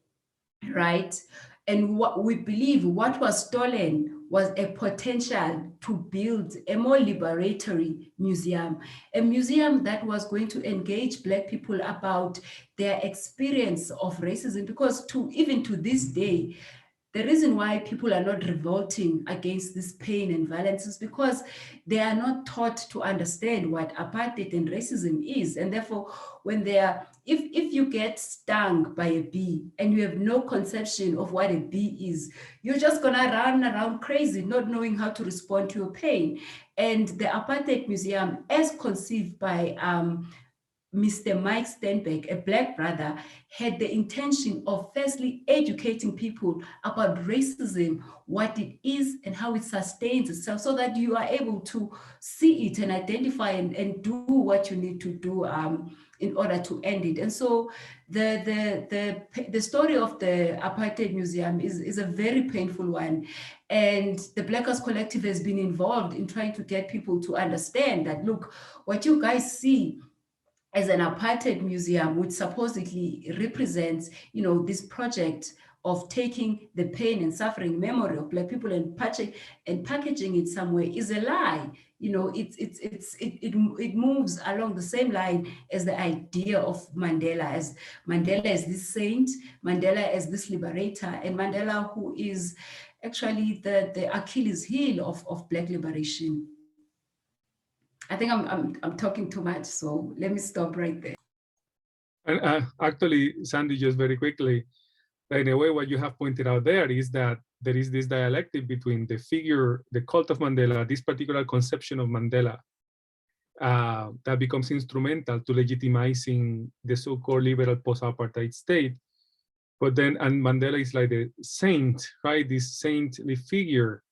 right? And what we believe what was stolen was a potential to build a more liberatory museum, a museum that was going to engage Black people about their experience of racism, because even to this day, the reason why people are not revolting against this pain and violence is because they are not taught to understand what apartheid and racism is. And therefore, when they are, if you get stung by a bee and you have no conception of what a bee is, you're just gonna run around crazy, not knowing how to respond to your pain. And the Apartheid Museum, as conceived by Mr. Mike Steinbeck, a Black brother, had the intention of firstly educating people about racism, what it is and how it sustains itself, so that you are able to see it and identify and do what you need to do in order to end it. And so the story of the Apartheid Museum is a very painful one. And the Blackhouse Collective has been involved in trying to get people to understand that, look, what you guys see as an apartheid museum, which supposedly represents, you know, this project of taking the pain and suffering memory of Black people and packaging it some way, is a lie. You know, it moves along the same line as the idea of Mandela as this saint, Mandela as this liberator, and Mandela who is actually the Achilles heel of Black liberation. I think I'm talking too much, so let me stop right there. And actually, Sandy, just very quickly, in a way, what you have pointed out there is that there is this dialectic between the figure, the cult of Mandela, this particular conception of Mandela, that becomes instrumental to legitimizing the so-called liberal post-apartheid state. But then, and Mandela is like the saint, right? This saintly figure,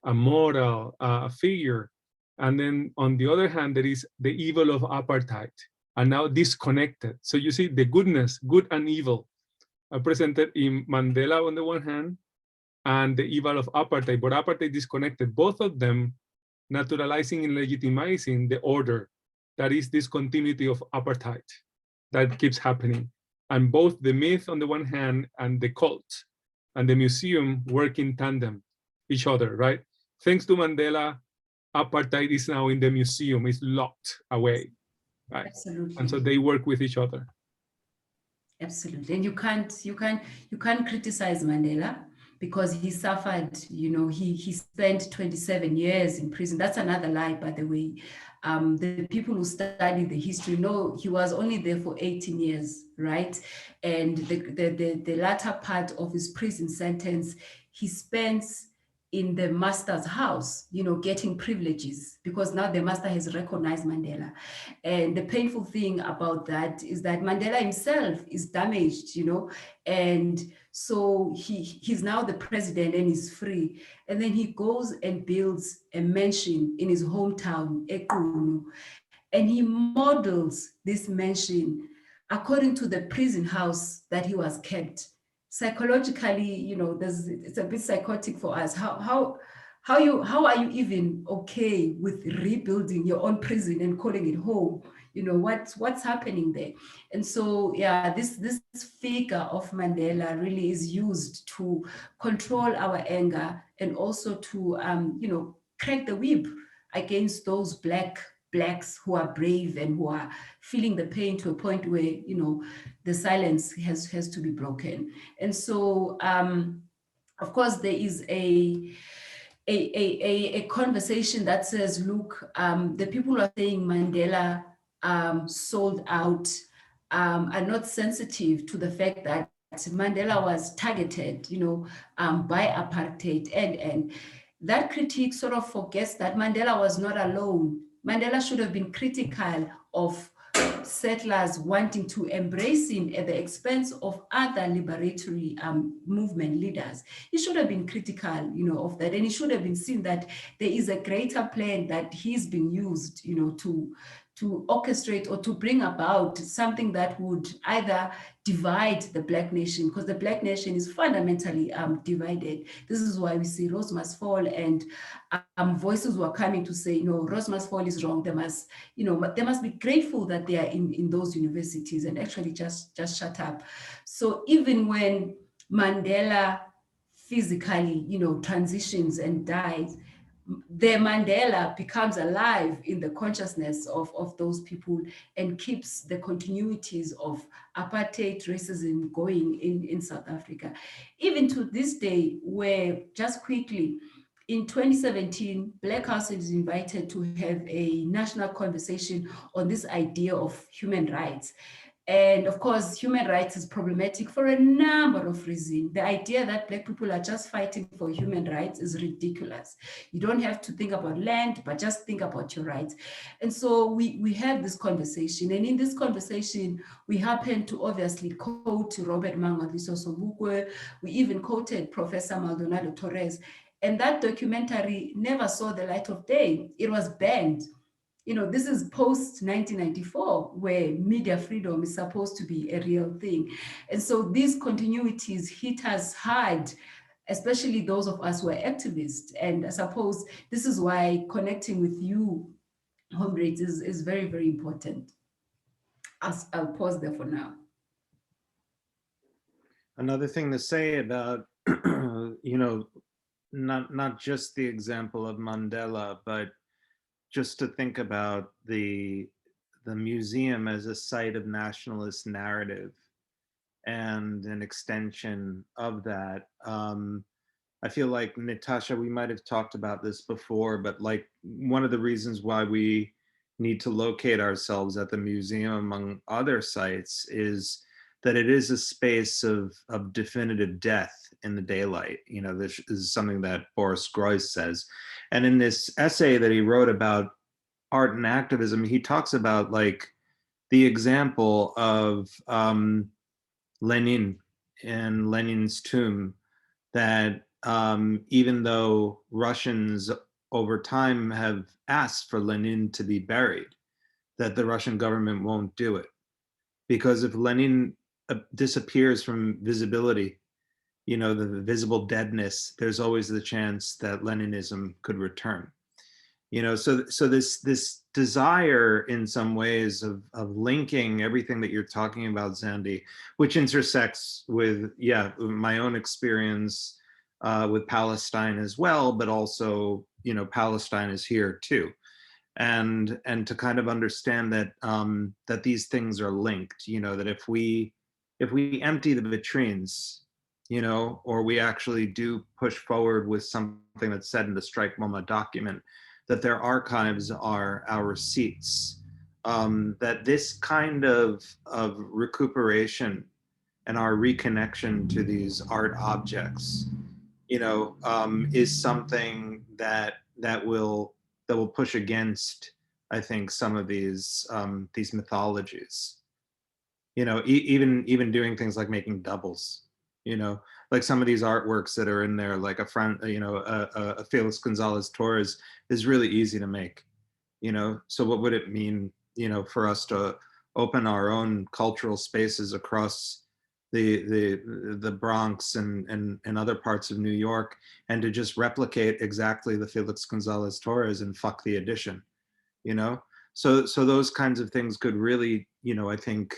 a moral figure. And then on the other hand, there is the evil of apartheid, and now disconnected. So you see the goodness, good and evil, are presented in Mandela on the one hand, and the evil of apartheid, but apartheid disconnected, both of them naturalizing and legitimizing the order that is this continuity of apartheid that keeps happening. And both the myth on the one hand and the cult and the museum work in tandem, each other, right? Thanks to Mandela, apartheid is now in the museum, it's locked away, right? Absolutely. And so they work with each other. Absolutely. And you can't criticize Mandela because he suffered, he spent 27 years in prison. That's another lie, by the way. The people who study the history know he was only there for 18 years, right? And the latter part of his prison sentence, he spends in the master's house, getting privileges, because now the master has recognized Mandela. And the painful thing about that is that Mandela himself is damaged, and so he's now the president and he's free. And then he goes and builds a mansion in his hometown, Ekunu, and he models this mansion according to the prison house that he was kept. Psychologically, it's a bit psychotic for us. How are you even okay with rebuilding your own prison and calling it home? What's happening there? And so, yeah, this figure of Mandela really is used to control our anger and also to crack the whip against those blacks who are brave and who are feeling the pain to a point where the silence has to be broken. And so of course there is a conversation that says, look, the people who are saying Mandela sold out are not sensitive to the fact that Mandela was targeted, by apartheid, and that critique sort of forgets that Mandela was not alone. Mandela should have been critical of settlers wanting to embrace him at the expense of other liberatory movement leaders. He should have been critical, of that, and he should have been seen that there is a greater plan that he's been used, to orchestrate or to bring about something that would either divide the Black nation, because the Black nation is fundamentally divided. This is why we see Rose must fall, and voices were coming to say, no, Rose must fall is wrong. They must be grateful that they are in those universities, and actually just shut up. So even when Mandela physically, transitions and dies, the Mandela becomes alive in the consciousness of those people and keeps the continuities of apartheid racism going in South Africa. Even to this day, where, just quickly, in 2017, Blackhouse is invited to have a national conversation on this idea of human rights. And of course, human rights is problematic for a number of reasons. The idea that Black people are just fighting for human rights is ridiculous. You don't have to think about land, but just think about your rights. And so we have this conversation. And in this conversation, we happen to obviously quote Robert Mangaliso Sobukwe. We even quoted Professor Maldonado Torres. And that documentary never saw the light of day. It was banned. This is post 1994, where media freedom is supposed to be a real thing. And so these continuities hit us hard, especially those of us who are activists. And I suppose this is why connecting with you, comrades, is very, very important. I'll pause there for now. Another thing to say about, not just the example of Mandela, but just to think about the museum as a site of nationalist narrative and an extension of that. I feel like, Natasha, we might have talked about this before, but like one of the reasons why we need to locate ourselves at the museum among other sites is that it is a space of definitive death in the daylight. This is something that Boris Groys says. And in this essay that he wrote about art and activism, he talks about like the example of Lenin and Lenin's tomb, that even though Russians over time have asked for Lenin to be buried, that the Russian government won't do it. Because if Lenin disappears from visibility, the visible deadness, there's always the chance that Leninism could return. So this desire in some ways of linking everything that you're talking about, Zandy, which intersects with my own experience with Palestine as well, but also Palestine is here too, and to kind of understand that that these things are linked. That if we empty the vitrines, or we actually do push forward with something that's said in the Strike Moma document, that their archives are our receipts, that this kind of recuperation and our reconnection to these art objects, is something that will push against, I think, some of these mythologies. Even doing things like making doubles. Like some of these artworks that are in there, like a Felix Gonzalez Torres is really easy to make. So what would it mean, for us to open our own cultural spaces across the Bronx and other parts of New York, and to just replicate exactly the Felix Gonzalez Torres and fuck the edition, so those kinds of things could really, I think,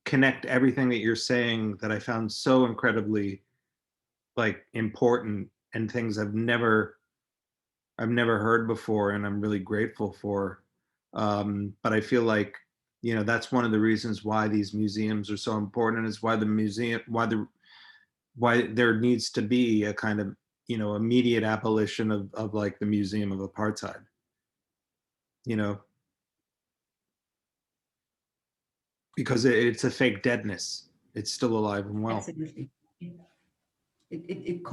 connect everything that you're saying, that I found so incredibly important, and things I've never heard before, and I'm really grateful for. But I feel like, that's one of the reasons why these museums are so important, and is why why there needs to be a kind of, immediate abolition of like the Museum of Apartheid. Because it's a fake deadness. It's still alive and well. Absolutely. It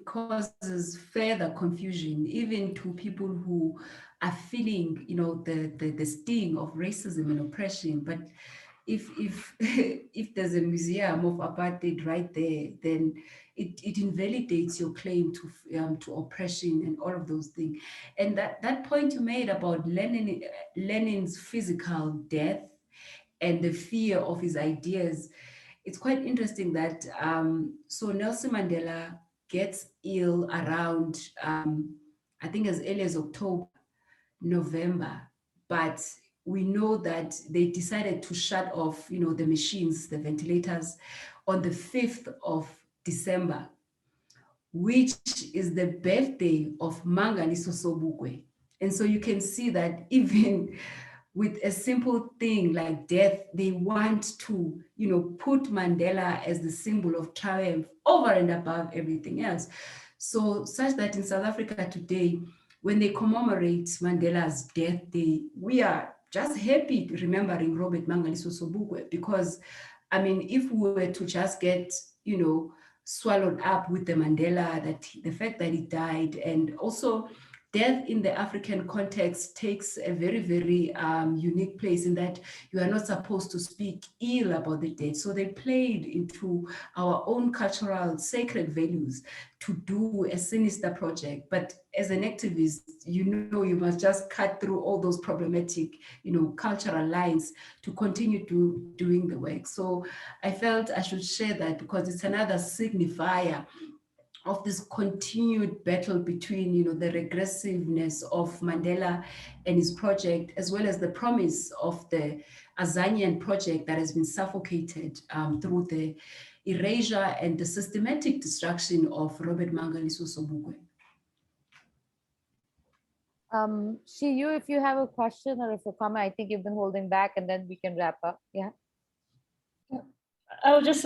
causes further confusion, even to people who are feeling, the sting of racism and oppression. But if if there's a museum of apartheid right there, then it invalidates your claim to oppression and all of those things. And that point you made about Lenin's physical death and the fear of his ideas, it's quite interesting that so Nelson Mandela gets ill around I think as early as October, November, but we know that they decided to shut off, the machines, the ventilators, on the 5th of December, which is the birthday of Mangaliso Sobukwe. And so you can see that even with a simple thing like death, they want to, put Mandela as the symbol of triumph over and above everything else. So such that in South Africa today, when they commemorate Mandela's death day, we are just happy remembering Robert Mangaliso Sobukwe, because, I mean, if we were to just get, swallowed up with the Mandela, the fact that he died, and also death in the African context takes a very, very unique place in that you are not supposed to speak ill about the dead. So they played into our own cultural sacred values to do a sinister project. But as an activist, you you must just cut through all those problematic, cultural lines to continue doing the work. So I felt I should share that, because it's another signifier of this continued battle between, the regressiveness of Mandela and his project, as well as the promise of the Azanian project that has been suffocated through the erasure and the systematic destruction of Robert Mangaliso Sobukwe. Shiyu, if you have a question or if a comment, I think you've been holding back, and then we can wrap up. Yeah. I was just